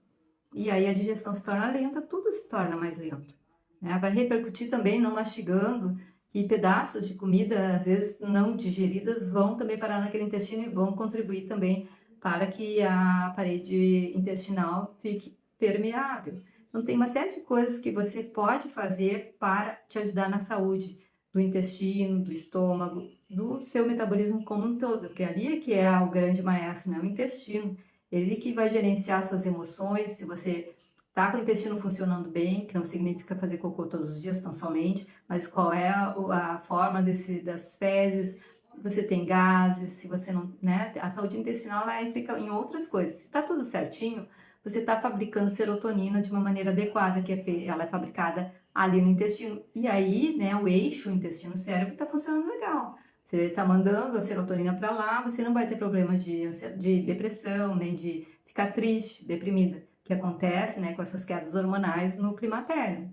[SPEAKER 1] E aí a digestão se torna lenta, tudo se torna mais lento. Né? Vai repercutir também não mastigando, que pedaços de comida, às vezes não digeridas, vão também parar naquele intestino e vão contribuir também para que a parede intestinal fique permeável. Então, tem uma série de coisas que você pode fazer para te ajudar na saúde do intestino, do estômago, do seu metabolismo como um todo, que ali é que é o grande maestro, né? O intestino. Ele que vai gerenciar suas emoções, se você tá com o intestino funcionando bem, que não significa fazer cocô todos os dias tão somente, mas qual é a forma das fezes, você tem gases, se você não, né? A saúde intestinal ela implica em outras coisas. Se tá tudo certinho, você está fabricando serotonina de uma maneira adequada, ela é fabricada ali no intestino. E aí, né, o eixo intestino-cérebro está funcionando legal. Você está mandando a serotonina para lá, você não vai ter problema de depressão, nem de ficar triste, deprimida, que acontece, né, com essas quedas hormonais no climatério.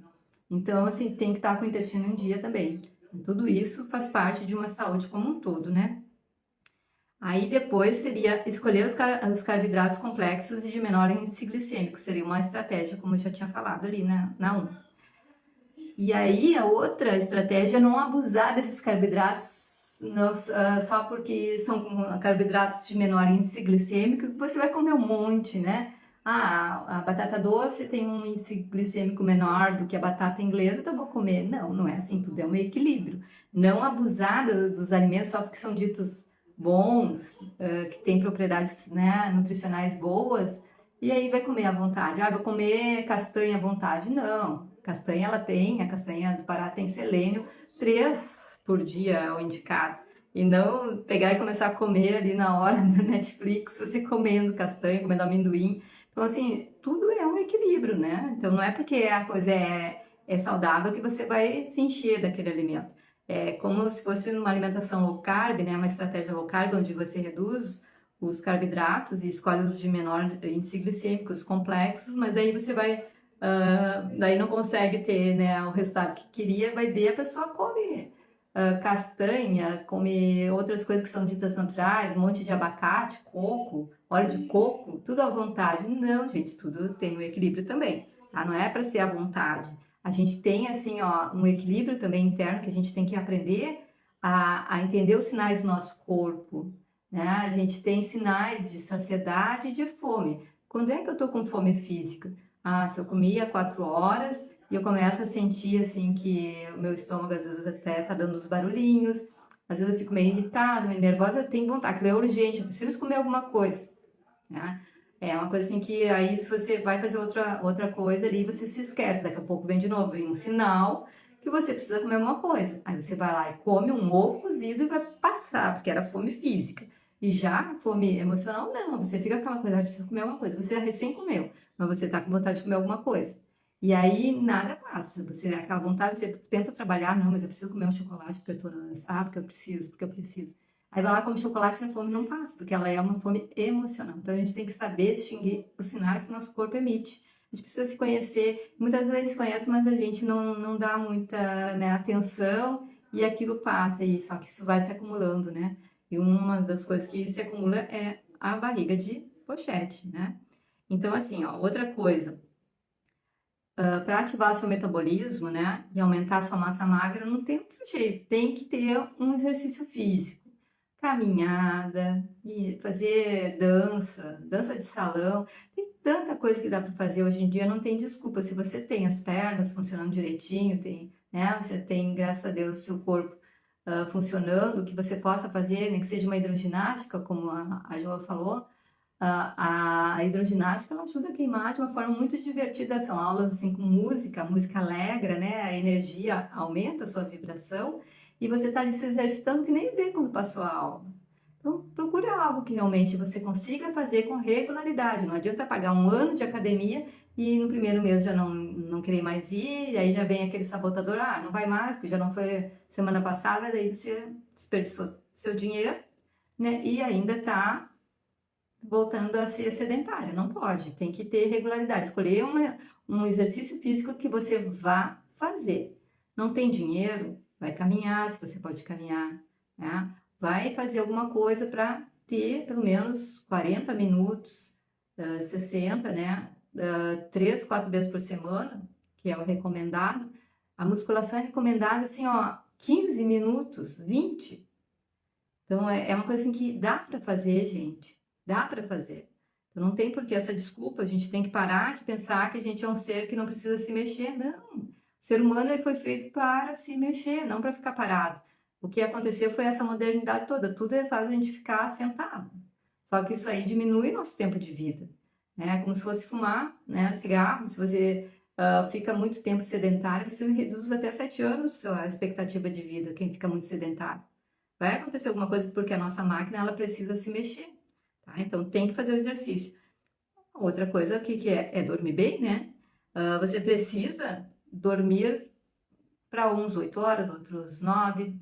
[SPEAKER 1] Então, assim, tem que estar com o intestino em dia também. Tudo isso faz parte de uma saúde como um todo, né? Aí depois seria escolher os carboidratos complexos e de menor índice glicêmico, seria uma estratégia, como eu já tinha falado ali na 1. E aí a outra estratégia é não abusar desses carboidratos só porque são carboidratos de menor índice glicêmico, que você vai comer um monte, né? A batata doce tem um índice glicêmico menor do que a batata inglesa, então eu vou comer. Não, não é assim, tudo é um equilíbrio. Não abusar dos alimentos só porque são ditos bons, que têm propriedades, né, nutricionais boas, E aí vai comer à vontade. Ah, vou comer castanha à vontade. Não, castanha a castanha do Pará tem selênio, 3 por dia é o indicado. E não pegar e começar a comer ali na hora da Netflix, você comendo castanha, comendo amendoim. Então, assim, tudo é um equilíbrio, né? Então, não é porque a coisa é saudável que você vai se encher daquele alimento. É como se fosse uma alimentação low carb, né? Uma estratégia low carb, onde você reduz os carboidratos e escolhe os de menor índice glicêmico, os complexos, mas daí você vai, daí não consegue ter, né, o resultado que queria, vai ver a pessoa come castanha, come outras coisas que são ditas naturais, um monte de abacate, coco, óleo de coco, tudo à vontade. Não, gente, tudo tem um equilíbrio também, tá? Não é para ser à vontade. A gente tem, assim, ó, um equilíbrio também interno que a gente tem que aprender a entender os sinais do nosso corpo, né? A gente tem sinais de saciedade e de fome. Quando é que eu tô com fome física? Ah, se eu comi há 4 horas e eu começo a sentir assim que o meu estômago às vezes até tá dando uns barulhinhos, às vezes eu fico meio irritada, meio nervosa, eu tenho vontade, aquilo é urgente, eu preciso comer alguma coisa, né? É uma coisa assim que aí se você vai fazer outra coisa ali, você se esquece, daqui a pouco vem de novo, vem um sinal que você precisa comer uma coisa. Aí você vai lá e come um ovo cozido e vai passar, porque era fome física. E já a fome emocional, não, você fica com aquela coisa, precisa comer alguma coisa. Você recém comeu, mas você tá com vontade de comer alguma coisa. E aí nada passa. Você aquela vontade, você tenta trabalhar, não, mas eu preciso comer um chocolate porque eu tô, porque eu preciso, porque eu preciso. Aí vai lá come chocolate e a fome não passa, porque ela é uma fome emocional. Então a gente tem que saber distinguir os sinais que o nosso corpo emite. A gente precisa se conhecer, muitas vezes se conhece, mas a gente não dá muita, né, atenção e aquilo passa, e só que isso vai se acumulando, né? E uma das coisas que se acumula é a barriga de pochete, né? Então, assim, ó, outra coisa, para ativar seu metabolismo, né, e aumentar sua massa magra, não tem outro jeito, tem que ter um exercício físico, caminhada, e fazer dança, dança de salão, tem tanta coisa que dá para fazer hoje em dia, não tem desculpa, se você tem as pernas funcionando direitinho, tem, né, você tem, graças a Deus, seu corpo funcionando, que você possa fazer, nem que seja uma hidroginástica, como a Joa falou, a hidroginástica ela ajuda a queimar de uma forma muito divertida. São aulas assim com música, música alegra, né? A energia aumenta a sua vibração e você está ali se exercitando que nem vê quando passou a aula. Então, procure algo que realmente você consiga fazer com regularidade. Não adianta pagar um ano de academia e no primeiro mês já não querer mais ir, e aí já vem aquele sabotador, ah, não vai mais, porque já não foi semana passada, daí você desperdiçou seu dinheiro, né? E ainda está voltando a ser sedentária. Não pode, tem que ter regularidade. Escolher um exercício físico que você vá fazer. Não tem dinheiro? Vai caminhar, se você pode caminhar, né? Vai fazer alguma coisa para ter pelo menos 40 minutos, 60, né? 3, 4 vezes por semana, que é o recomendado. A musculação é recomendada assim, ó, 15 minutos, 20. Então, é uma coisa assim que dá para fazer, gente. Dá para fazer. Então, não tem por que essa desculpa. A gente tem que parar de pensar que a gente é um ser que não precisa se mexer. Não. O ser humano ele foi feito para se mexer, não para ficar parado. O que aconteceu foi essa modernidade toda. Tudo faz a gente ficar sentado. Só que isso aí diminui nosso tempo de vida. Né? Como se fosse fumar, né? Cigarro. Se você fica muito tempo sedentário, você reduz até 7 anos a expectativa de vida, quem fica muito sedentário. Vai acontecer alguma coisa porque a nossa máquina ela precisa se mexer, tá? Então tem que fazer o exercício. Outra coisa aqui que é dormir bem, né? Você precisa dormir para uns 8 horas, outros 9,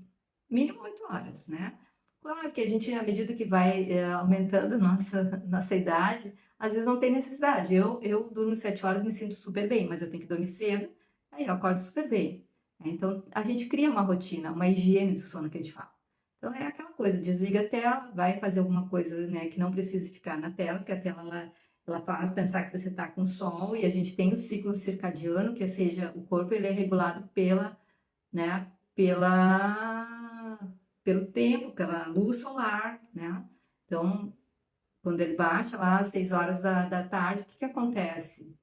[SPEAKER 1] mínimo 8 horas, né? Claro que a gente, à medida que vai aumentando nossa idade, às vezes não tem necessidade. Eu durmo 7 horas, me sinto super bem, mas eu tenho que dormir cedo, aí eu acordo super bem. Então, a gente cria uma rotina, uma higiene do sono que a gente fala. Então, é aquela coisa, desliga a tela, vai fazer alguma coisa, né, que não precise ficar na tela, porque a tela, ela faz pensar que você está com sol, e a gente tem o ciclo circadiano, que seja, o corpo, ele é regulado né, pelo tempo, pela luz solar, né? Então, quando ele baixa lá às 6 horas da tarde, o que acontece?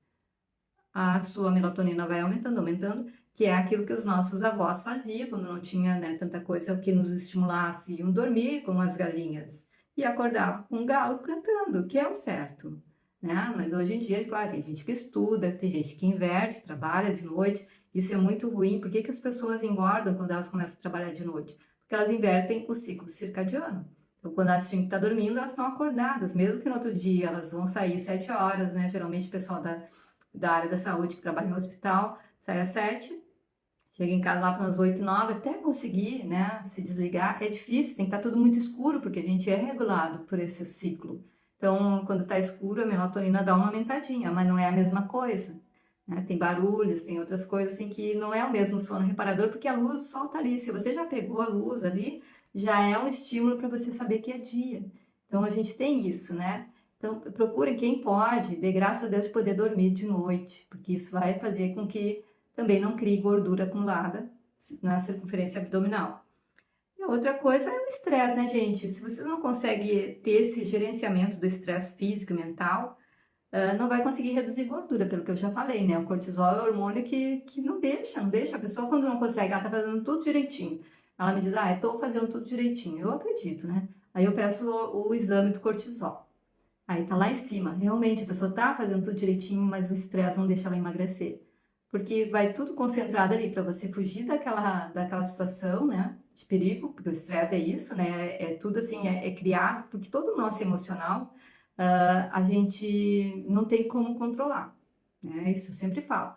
[SPEAKER 1] A sua melatonina vai aumentando, aumentando, que é aquilo que os nossos avós faziam quando não tinha, né, tanta coisa que nos estimulasse. Iam dormir com as galinhas e acordavam com um galo cantando, que é o certo. né? Mas hoje em dia, claro, tem gente que estuda, tem gente que inverte, trabalha de noite. Isso é muito ruim. Por que que as pessoas engordam quando elas começam a trabalhar de noite? Porque elas invertem o ciclo circadiano. Então, quando elas tinham que estar dormindo, elas estão acordadas, mesmo que no outro dia elas vão sair 7 horas, né? Geralmente o pessoal da área da saúde que trabalha no hospital sai às 7, chega em casa lá para umas 8, 9, até conseguir, né, se desligar. É difícil, tem que estar tudo muito escuro, porque a gente é regulado por esse ciclo. Então, quando está escuro, a melatonina dá uma aumentadinha, mas não é a mesma coisa, né? Tem barulhos, tem outras coisas assim que não é o mesmo sono reparador, porque a luz do sol está ali. Se você já pegou a luz ali, já é um estímulo para você saber que é dia. Então, a gente tem isso, né? Então, procurem quem pode, dê graças a Deus de poder dormir de noite, porque isso vai fazer com que também não crie gordura acumulada na circunferência abdominal. E a outra coisa é o estresse, né, gente? Se você não consegue ter esse gerenciamento do estresse físico e mental, não vai conseguir reduzir gordura, pelo que eu já falei, né? O cortisol é o hormônio que não deixa. A pessoa quando não consegue, ela tá fazendo tudo direitinho. Ela me diz, eu tô fazendo tudo direitinho. Eu acredito, né? Aí eu peço o exame do cortisol. Aí tá lá em cima. Realmente, a pessoa tá fazendo tudo direitinho, mas o estresse não deixa ela emagrecer. Porque vai tudo concentrado ali para você fugir daquela situação, né? De perigo, porque o estresse é isso, né? É tudo assim, é criado, porque todo o nosso emocional, a gente não tem como controlar, né? Isso eu sempre falo.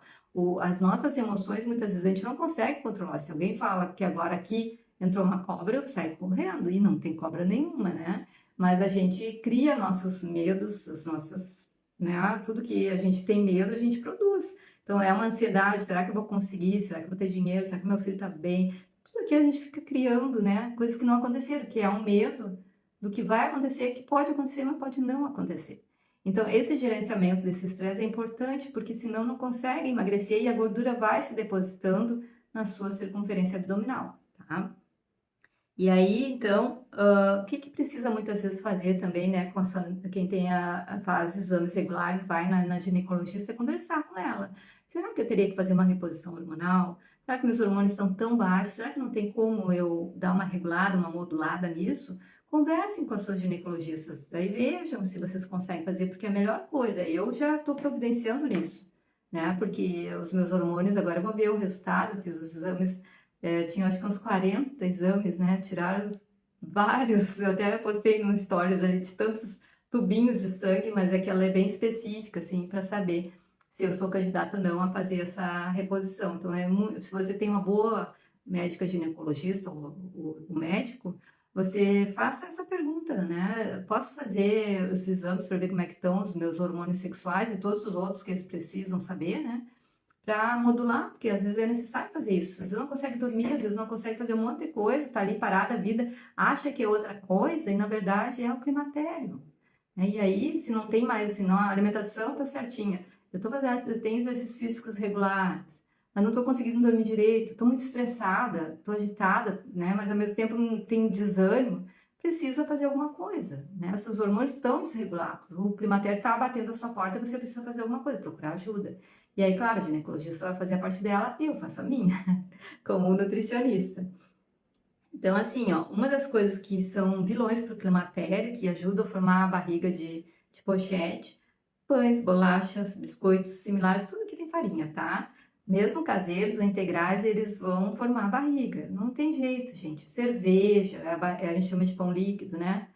[SPEAKER 1] As nossas emoções, muitas vezes, a gente não consegue controlar. Se alguém fala que agora aqui entrou uma cobra, eu saio correndo, e não tem cobra nenhuma, né? Mas a gente cria nossos medos, as nossas, né? Tudo que a gente tem medo, a gente produz. Então é uma ansiedade, será que eu vou conseguir? Será que eu vou ter dinheiro? Será que meu filho está bem? Tudo aquilo a gente fica criando, né? Coisas que não aconteceram, que é um medo do que vai acontecer, que pode acontecer, mas pode não acontecer. Então, esse gerenciamento desse estresse é importante, porque senão não consegue emagrecer e a gordura vai se depositando na sua circunferência abdominal, tá? E aí, então, o que que precisa muitas vezes fazer também, né, quem tem faz exames regulares, vai na ginecologista conversar com ela. Será que eu teria que fazer uma reposição hormonal? Será que meus hormônios estão tão baixos? Será que não tem como eu dar uma regulada, uma modulada nisso? Conversem com as suas ginecologistas, aí vejam se vocês conseguem fazer, porque é a melhor coisa. Eu já estou providenciando nisso, né? Porque os meus hormônios, agora eu vou ver o resultado, fiz os exames tinha acho que uns 40 exames, né? Tiraram vários. Eu até postei no stories ali de tantos tubinhos de sangue, mas é que ela é bem específica, assim, para saber se eu sou candidata ou não a fazer essa reposição. Então, se você tem uma boa médica ginecologista ou o médico, você faça essa pergunta, né? Posso fazer os exames para ver como é que estão os meus hormônios sexuais e todos os outros que eles precisam saber, né? Para modular, porque às vezes é necessário fazer isso. Às vezes não consegue dormir, às vezes não consegue fazer um monte de coisa, tá ali parada a vida, acha que é outra coisa e na verdade é o climatério. Né? E aí, se não tem mais, se não, a alimentação tá certinha, eu tenho exercícios físicos regulares, mas não estou conseguindo dormir direito, estou muito estressada, estou agitada, né? Mas ao mesmo tempo não tenho desânimo, precisa fazer alguma coisa, né? Os seus hormônios estão desregulados, o climatério está batendo a sua porta, você precisa fazer alguma coisa, procurar ajuda. E aí, claro, a ginecologista vai fazer a parte dela e eu faço a minha, como nutricionista. Então, assim, ó, uma das coisas que são vilões para o climatério, que ajudam a formar a barriga de pochete, pães, bolachas, biscoitos similares, tudo que tem farinha, tá? Mesmo caseiros ou integrais, eles vão formar a barriga. Não tem jeito, gente. Cerveja, a gente chama de pão líquido, né?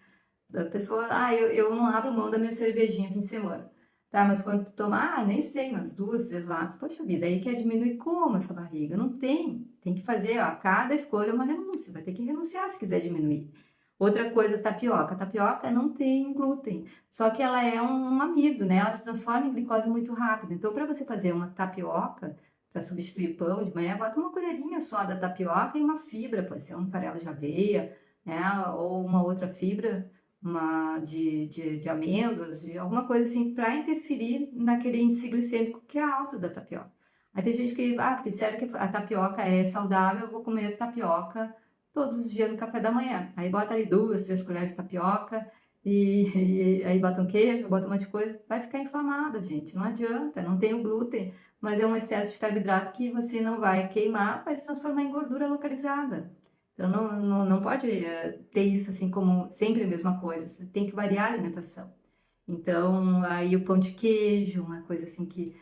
[SPEAKER 1] A pessoa, eu não abro mão da minha cervejinha fim de semana. Tá, mas quando tu toma, nem sei, umas 2, 3 latas, poxa vida, aí quer diminuir como essa barriga? Não tem. Tem que fazer, ó, cada escolha é uma renúncia. Vai ter que renunciar se quiser diminuir. Outra coisa, tapioca. A tapioca não tem glúten, só que ela é um amido, né? Ela se transforma em glicose muito rápido. Então, para você fazer uma tapioca, para substituir pão de manhã, bota uma colherinha só da tapioca e uma fibra, pode ser um farelo de aveia, né? Ou uma outra fibra de amêndoas, de alguma coisa assim, para interferir naquele índice glicêmico que é alto da tapioca. Aí tem gente que, disseram que a tapioca é saudável, eu vou comer tapioca todos os dias no café da manhã. Aí bota ali 2, 3 colheres de tapioca e aí bota um queijo, bota um monte de coisa, vai ficar inflamada, gente. Não adianta, não tem o glúten, mas é um excesso de carboidrato que você não vai queimar, vai se transformar em gordura localizada. Então, não pode ter isso assim como sempre a mesma coisa. Você tem que variar a alimentação. Então, aí o pão de queijo, uma coisa assim que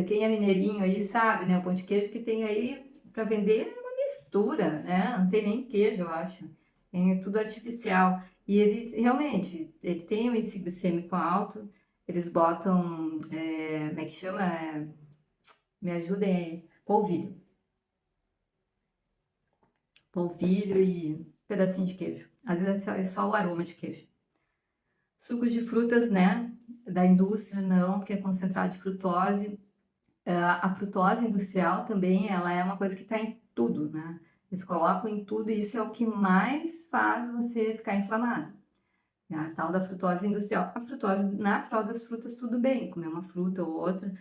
[SPEAKER 1] quem é mineirinho aí sabe, né? O pão de queijo que tem aí para vender é uma mistura, né? Não tem nem queijo, eu acho. Tem tudo artificial. E ele realmente, ele tem um índice glicêmico alto. Eles botam, como é que chama? Me ajudem aí. Polvilho. Polvilho e pedacinho de queijo. Às vezes é só o aroma de queijo. Sucos de frutas, né? Da indústria, não, porque é concentrado de frutose. A frutose industrial também, ela é uma coisa que está em tudo, né? Eles colocam em tudo e isso é o que mais faz você ficar inflamado. É a tal da frutose industrial. A frutose natural das frutas, tudo bem, comer uma fruta ou outra.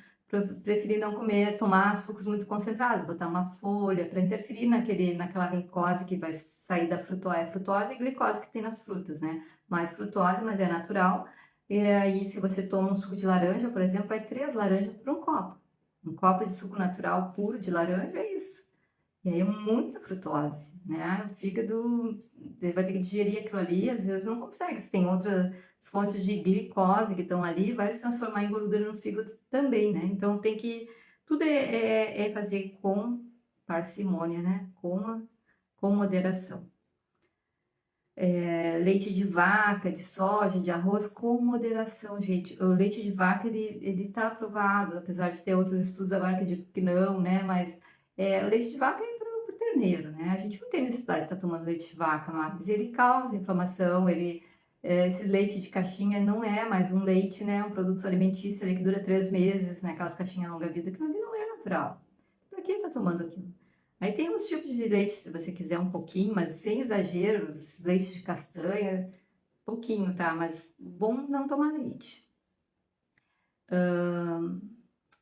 [SPEAKER 1] Preferir não comer, tomar sucos muito concentrados, botar uma folha para interferir naquela glicose que vai sair da frutose. É frutose e glicose que tem nas frutas, né? Mais frutose, mas é natural. E aí, se você toma um suco de laranja, por exemplo, vai 3 laranjas por um copo. Um copo de suco natural puro de laranja é isso. E aí é muita frutose, né? O fígado ele vai ter que digerir aquilo ali, às vezes não consegue. Se tem outras fontes de glicose que estão ali, vai se transformar em gordura no fígado também, né? Então tem que. Tudo é fazer com parcimônia, né? Com moderação. Leite de vaca, de soja, de arroz, com moderação, gente. O leite de vaca, ele tá aprovado, apesar de ter outros estudos agora que dizem que não, né? Mas o leite de vaca é para o terneiro, né? A gente não tem necessidade de estar tomando leite de vaca, mas ele causa inflamação, esse leite de caixinha não é mais um leite, né? Um produto alimentício ali que dura 3 meses, né? Aquelas caixinhas longa-vida, que ali não é natural. Para que tá tomando aquilo? Aí tem uns tipos de leite, se você quiser um pouquinho, mas sem exageros, leite de castanha, pouquinho, tá? Mas bom não tomar leite.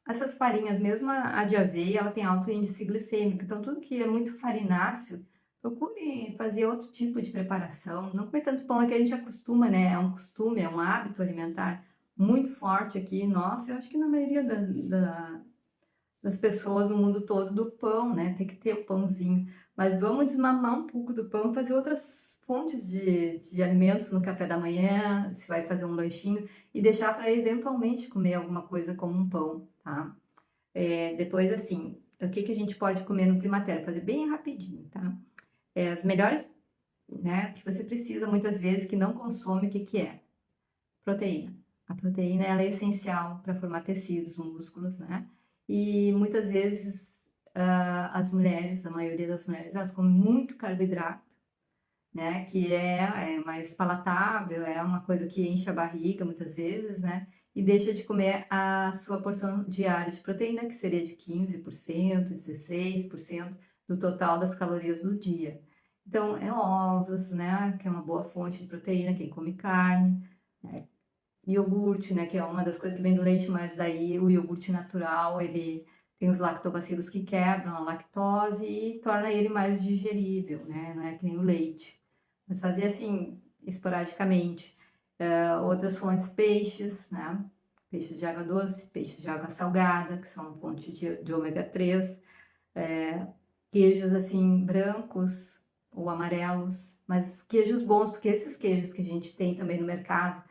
[SPEAKER 1] Essas farinhas, mesmo a de aveia, ela tem alto índice glicêmico, então tudo que é muito farináceo, procure fazer outro tipo de preparação. Não comer tanto pão, é que a gente acostuma, né? É um costume, é um hábito alimentar muito forte aqui. Nossa, eu acho que na maioria das pessoas no mundo todo do pão, né? Tem que ter o pãozinho. Mas vamos desmamar um pouco do pão e fazer outras fontes de alimentos no café da manhã, se vai fazer um lanchinho, e deixar para eventualmente comer alguma coisa como um pão, tá? Depois, assim, o que a gente pode comer no climatério? Fazer bem rapidinho, tá? As melhores, né, que você precisa muitas vezes que não consome, o que é? Proteína. A proteína ela é essencial para formar tecidos, músculos, né? E muitas vezes as mulheres, a maioria das mulheres, elas comem muito carboidrato, né? Que é mais palatável, é uma coisa que enche a barriga muitas vezes, né? E deixa de comer a sua porção diária de proteína, que seria de 15%, 16% do total das calorias do dia. Então, ovos, né? Que é uma boa fonte de proteína, quem come carne, né? Iogurte, né, que é uma das coisas que vem do leite, mas daí o iogurte natural, ele tem os lactobacilos que quebram a lactose e torna ele mais digerível, né, não é que nem o leite. Mas fazer assim, esporadicamente. Outras fontes, peixes, né, peixes de água doce, peixes de água salgada, que são fontes de ômega 3, queijos assim, brancos ou amarelos, mas queijos bons, porque esses queijos que a gente tem também no mercado,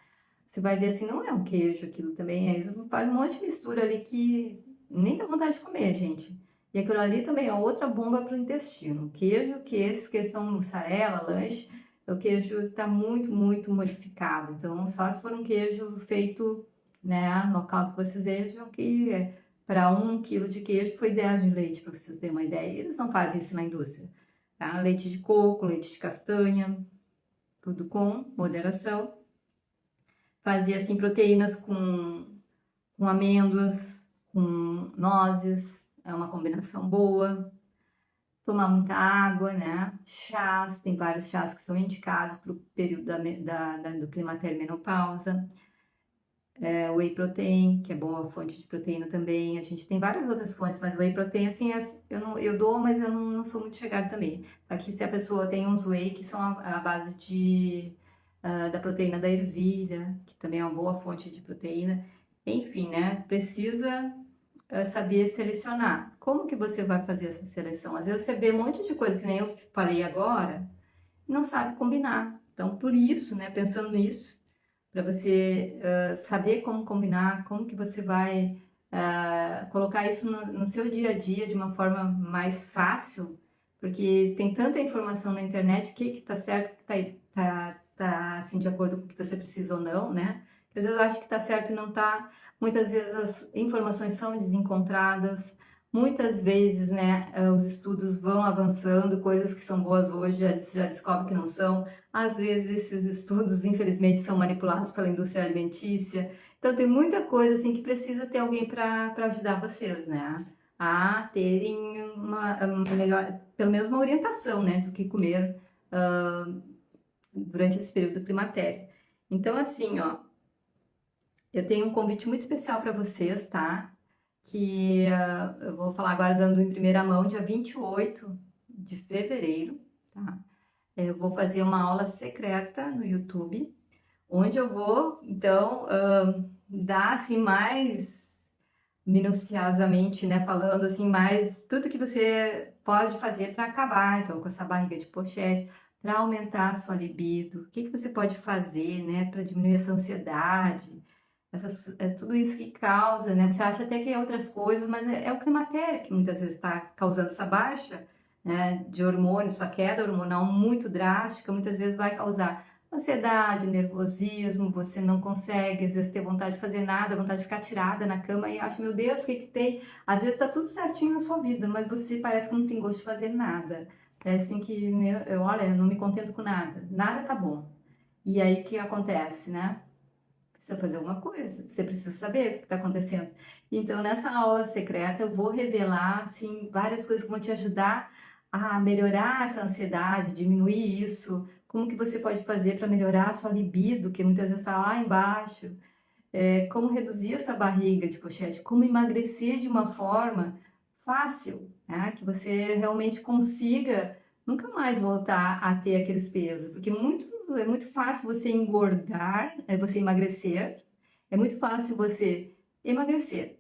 [SPEAKER 1] você vai ver assim, não é um queijo aquilo também, faz um monte de mistura ali que nem dá vontade de comer, gente. E aquilo ali também é outra bomba para o intestino. Queijo, que esses que estão mussarela, lanche, o queijo está muito, muito modificado. Então, só se for um queijo feito, né, no local que vocês vejam que para 1 quilo de queijo foi 10 de leite, para vocês terem uma ideia. Eles não fazem isso na indústria. Tá? Leite de coco, leite de castanha, tudo com moderação. Fazia assim proteínas com amêndoas, com nozes, é uma combinação boa. Tomar muita água, né? Chás, tem vários chás que são indicados para o período do climatério e menopausa. Whey protein, que é boa fonte de proteína também. A gente tem várias outras fontes, mas whey protein, assim, eu dou, mas eu não sou muito chegada também. Só que se a pessoa tem uns whey que são a base da proteína da ervilha, que também é uma boa fonte de proteína. Enfim, né? Precisa saber selecionar. Como que você vai fazer essa seleção? Às vezes você vê um monte de coisa, que nem eu falei agora, e não sabe combinar. Então, por isso, né? Pensando nisso, para você saber como combinar, como que você vai colocar isso no seu dia a dia de uma forma mais fácil, porque tem tanta informação na internet, o que está certo, o que tá, assim, de acordo com o que você precisa ou não, né? Às vezes eu acho que está certo e não está. Muitas vezes as informações são desencontradas, muitas vezes, né, os estudos vão avançando, coisas que são boas hoje, a gente já descobre que não são. Às vezes esses estudos, infelizmente, são manipulados pela indústria alimentícia. Então tem muita coisa assim que precisa ter alguém para ajudar vocês, né? A terem uma melhor, pelo menos uma orientação, né, do que comer durante esse período do climatério. Então, assim, ó, eu tenho um convite muito especial para vocês, tá? Que eu vou falar agora dando em primeira mão, dia 28 de fevereiro, tá? Eu vou fazer uma aula secreta no YouTube, onde eu vou, então, dar, assim, mais minuciosamente, né, falando, assim, mais tudo que você pode fazer para acabar, então, com essa barriga de pochete, para aumentar a sua libido, o que que você pode fazer, né, para diminuir essa ansiedade, tudo isso que causa, né, você acha até que é outras coisas, mas é o climatério que muitas vezes está causando essa baixa, né, de hormônios, essa queda hormonal muito drástica, muitas vezes vai causar ansiedade, nervosismo, você não consegue, às vezes, ter vontade de fazer nada, vontade de ficar tirada na cama e acha, meu Deus, o que que tem? Às vezes está tudo certinho na sua vida, mas você parece que não tem gosto de fazer nada. É assim que, olha, eu não me contento com nada, nada tá bom. E aí, o que acontece, né? Precisa fazer alguma coisa, você precisa saber o que está acontecendo. Então, nessa aula secreta, eu vou revelar, assim, várias coisas que vão te ajudar a melhorar essa ansiedade, diminuir isso, como que você pode fazer para melhorar a sua libido, que muitas vezes está lá embaixo, como reduzir essa barriga de pochete, como emagrecer de uma forma fácil, né? Que você realmente consiga nunca mais voltar a ter aqueles pesos, porque é muito fácil você engordar, você emagrecer, é muito fácil você emagrecer.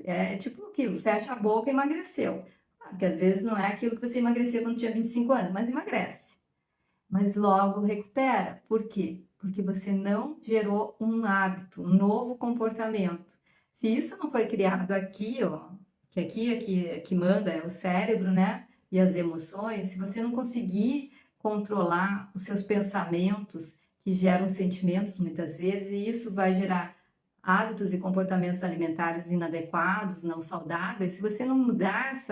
[SPEAKER 1] É tipo aquilo, fecha a boca e emagreceu. Porque às vezes não é aquilo que você emagreceu quando tinha 25 anos, mas emagrece, mas logo recupera. Por quê? Porque você não gerou um hábito, um novo comportamento. Se isso não foi criado aqui, ó, que aqui manda é o cérebro, né? E as emoções, se você não conseguir controlar os seus pensamentos, que geram sentimentos muitas vezes, e isso vai gerar hábitos e comportamentos alimentares inadequados, não saudáveis, se você não mudar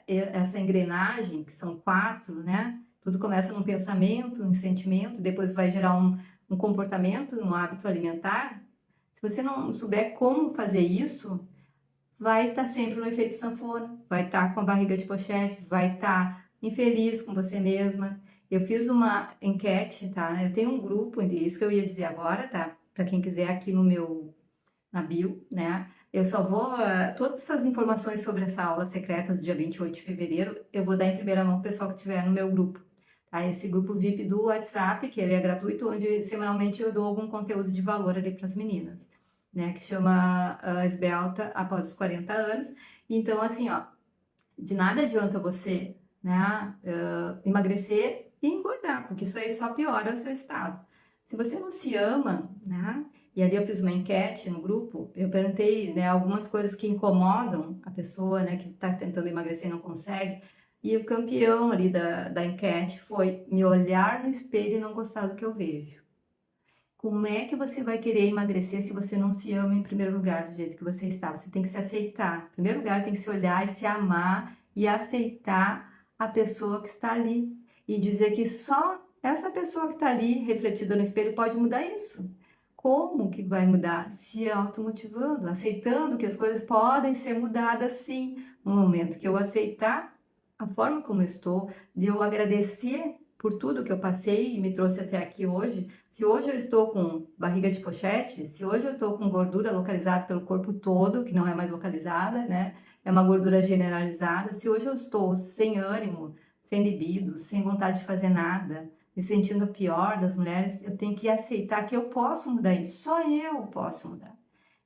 [SPEAKER 1] essa engrenagem, que são quatro, né? Tudo começa num pensamento, num sentimento, depois vai gerar um comportamento, um hábito alimentar. Se você não souber como fazer isso, vai estar sempre no efeito sanfona, vai estar com a barriga de pochete, vai estar infeliz com você mesma. Eu fiz uma enquete, tá? Eu tenho um grupo, isso que eu ia dizer agora, tá? Para quem quiser aqui na bio, né? Eu só vou, todas essas informações sobre essa aula secreta do dia 28 de fevereiro, eu vou dar em primeira mão para o pessoal que estiver no meu grupo. Tá? Esse grupo VIP do WhatsApp, que ele é gratuito, onde semanalmente eu dou algum conteúdo de valor ali para as meninas, né? Que chama Esbelta após os 40 anos. Então, assim, ó, de nada adianta você, né, emagrecer e engordar, porque isso aí só piora o seu estado. Se você não se ama, né, e ali eu fiz uma enquete no grupo, eu perguntei, né, algumas coisas que incomodam a pessoa, né, que está tentando emagrecer e não consegue, e o campeão ali da enquete foi me olhar no espelho e não gostar do que eu vejo. Como é que você vai querer emagrecer se você não se ama em primeiro lugar, do jeito que você está? Você tem que se aceitar. Em primeiro lugar, tem que se olhar e se amar e aceitar a pessoa que está ali. E dizer que só essa pessoa que está ali, refletida no espelho, pode mudar isso. Como que vai mudar? Se automotivando, aceitando que as coisas podem ser mudadas sim. No momento que eu aceitar a forma como eu estou, de eu agradecer por tudo que eu passei e me trouxe até aqui hoje. Se hoje eu estou com barriga de pochete, se hoje eu estou com gordura localizada pelo corpo todo, que não é mais localizada, né? É uma gordura generalizada. Se hoje eu estou sem ânimo, sem libido, sem vontade de fazer nada, me sentindo a pior das mulheres, eu tenho que aceitar que eu posso mudar isso. Só eu posso mudar.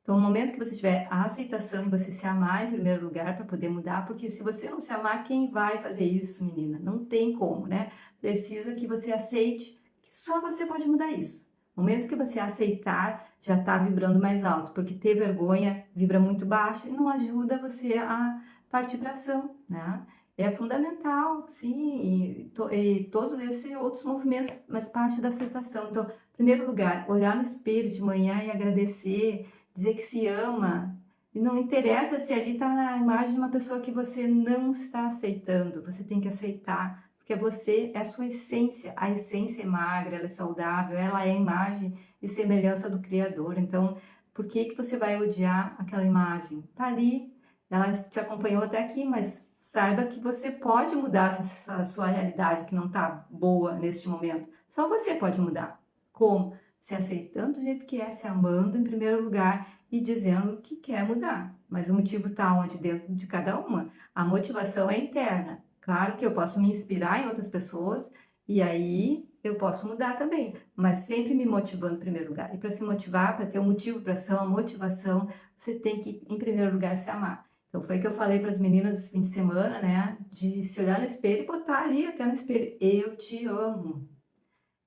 [SPEAKER 1] Então, no momento que você tiver a aceitação e você se amar em primeiro lugar para poder mudar, porque se você não se amar, quem vai fazer isso, menina? Não tem como, né? Precisa que você aceite que só você pode mudar isso. No momento que você aceitar, já está vibrando mais alto, porque ter vergonha vibra muito baixo e não ajuda você a partir para ação, né? É fundamental, sim, e todos esses outros movimentos, mas parte da aceitação. Então, em primeiro lugar, olhar no espelho de manhã e agradecer, dizer que se ama. E não interessa se ali está na imagem de uma pessoa que você não está aceitando, você tem que aceitar, porque você é a sua essência. A essência é magra, ela é saudável, ela é a imagem e semelhança do Criador. Então, por que que você vai odiar aquela imagem? Tá ali, ela te acompanhou até aqui, mas saiba que você pode mudar essa sua realidade que não está boa neste momento. Só você pode mudar. Como? Se aceitando do jeito que é, se amando em primeiro lugar e dizendo que quer mudar. Mas o motivo está onde? Dentro de cada uma. A motivação é interna. Claro que eu posso me inspirar em outras pessoas e aí eu posso mudar também, mas sempre me motivando em primeiro lugar. E para se motivar, para ter um motivo para ação, a motivação, você tem que, em primeiro lugar, se amar. Então foi o que eu falei para as meninas esse fim de semana, né? De se olhar no espelho e botar ali até no espelho: eu te amo.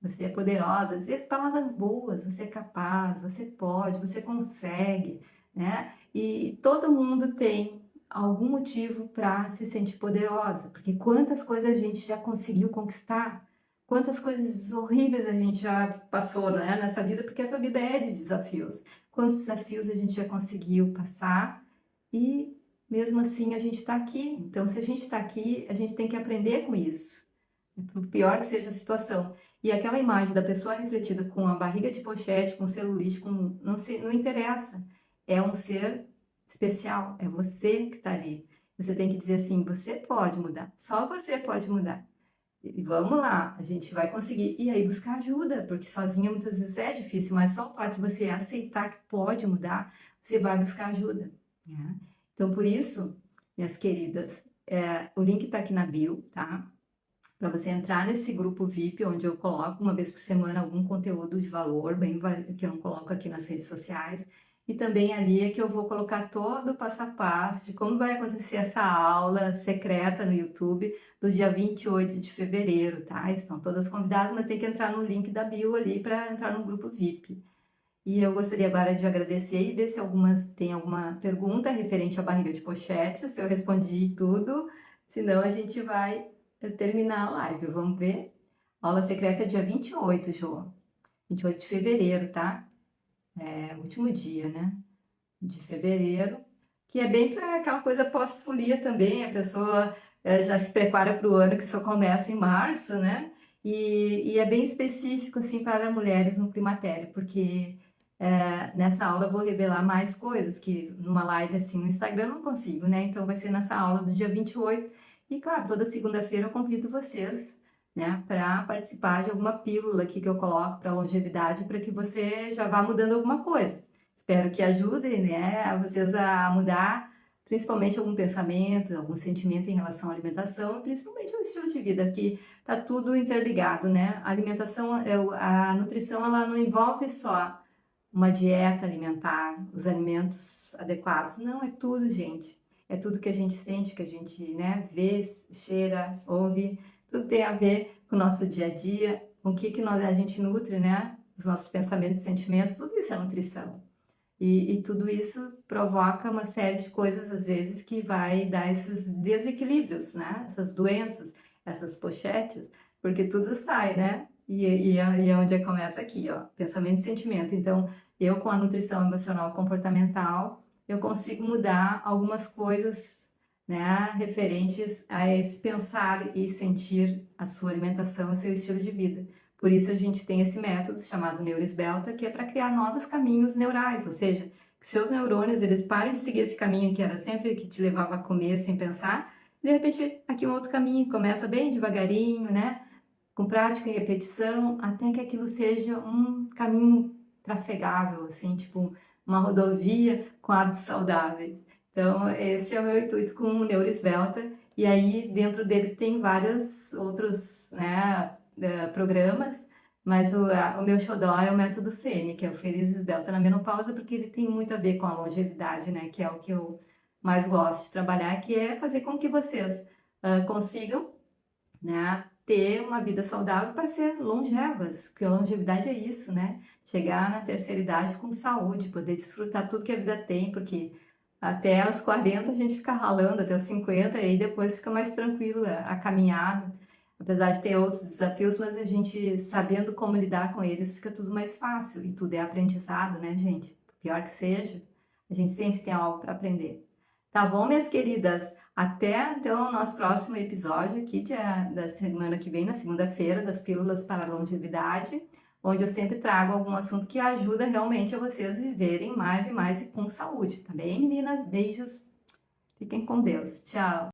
[SPEAKER 1] Você é poderosa, dizer palavras boas, você é capaz, você pode, você consegue, né? E todo mundo tem algum motivo para se sentir poderosa, porque quantas coisas a gente já conseguiu conquistar, quantas coisas horríveis a gente já passou, né, nessa vida, porque essa vida é de desafios. Quantos desafios a gente já conseguiu passar e mesmo assim a gente está aqui. Então, se a gente está aqui, a gente tem que aprender com isso, por pior que seja a situação. E aquela imagem da pessoa refletida com a barriga de pochete, com celulite, não interessa. É um ser especial, é você que está ali. Você tem que dizer assim: você pode mudar, só você pode mudar. E vamos lá, a gente vai conseguir. E aí buscar ajuda, porque sozinha muitas vezes é difícil, mas só o fato de você aceitar que pode mudar, você vai buscar ajuda, né? Então, por isso, minhas queridas, o link está aqui na bio, tá? Para você entrar nesse grupo VIP, onde eu coloco uma vez por semana algum conteúdo de valor, que eu não coloco aqui nas redes sociais. E também ali é que eu vou colocar todo o passo a passo de como vai acontecer essa aula secreta no YouTube do dia 28 de fevereiro, tá? Estão todas convidadas, mas tem que entrar no link da bio ali para entrar no grupo VIP. E eu gostaria agora de agradecer e ver se tem alguma pergunta referente à barriga de pochete, se eu respondi tudo, senão a gente vai terminar a live, vamos ver? Aula secreta é dia 28, Jô. 28 de fevereiro, tá? É o último dia, né? De fevereiro, que é bem para aquela coisa pós-folia também, a pessoa já se prepara para o ano que só começa em março, né? E é bem específico, assim, para mulheres no climatério, porque nessa aula eu vou revelar mais coisas que numa live assim no Instagram eu não consigo, né? Então vai ser nessa aula do dia 28. E claro, toda segunda-feira eu convido vocês, né, para participar de alguma pílula aqui que eu coloco para longevidade, para que você já vá mudando alguma coisa. Espero que ajude, né, vocês a mudar principalmente algum pensamento, algum sentimento em relação à alimentação, e principalmente ao estilo de vida, que tá tudo interligado, né? A alimentação, a nutrição, ela não envolve só uma dieta alimentar, os alimentos adequados. Não, é tudo, gente. É tudo que a gente sente, que a gente, né, vê, cheira, ouve. Tudo tem a ver com o nosso dia a dia, com o que a gente nutre, né? Os nossos pensamentos e sentimentos, tudo isso é nutrição. E tudo isso provoca uma série de coisas, às vezes, que vai dar esses desequilíbrios, né? Essas doenças, essas pochetes, porque tudo sai, né? E onde começa aqui, ó, pensamento e sentimento. Então, eu com a nutrição emocional comportamental, eu consigo mudar algumas coisas, né, referentes a esse pensar e sentir a sua alimentação e seu estilo de vida. Por isso a gente tem esse método chamado neuroesbelta, que é para criar novos caminhos neurais, ou seja, que seus neurônios eles parem de seguir esse caminho que era sempre que te levava a comer sem pensar, e de repente aqui um outro caminho, começa bem devagarinho, né? Com prática e repetição, até que aquilo seja um caminho trafegável, assim, tipo uma rodovia com hábitos saudáveis. Então, esse é o meu intuito com o Neuroesbelta, e aí dentro dele tem vários outros, né, programas, mas o meu xodó é o método FEME, que é o Feliz Esbelta na Menopausa, porque ele tem muito a ver com a longevidade, né, que é o que eu mais gosto de trabalhar, que é fazer com que vocês consigam, né, ter uma vida saudável para ser longevas, porque a longevidade é isso, né? Chegar na terceira idade com saúde, poder desfrutar tudo que a vida tem, porque até os 40 a gente fica ralando, até os 50, e aí depois fica mais tranquilo a caminhada. Apesar de ter outros desafios, mas a gente sabendo como lidar com eles, fica tudo mais fácil. E tudo é aprendizado, né, gente? Pior que seja, a gente sempre tem algo para aprender. Tá bom, minhas queridas? Até então o nosso próximo episódio aqui da semana que vem, na segunda-feira, das Pílulas para a Longevidade, onde eu sempre trago algum assunto que ajuda realmente a vocês viverem mais e mais e com saúde, tá bem, meninas? Beijos, fiquem com Deus. Tchau!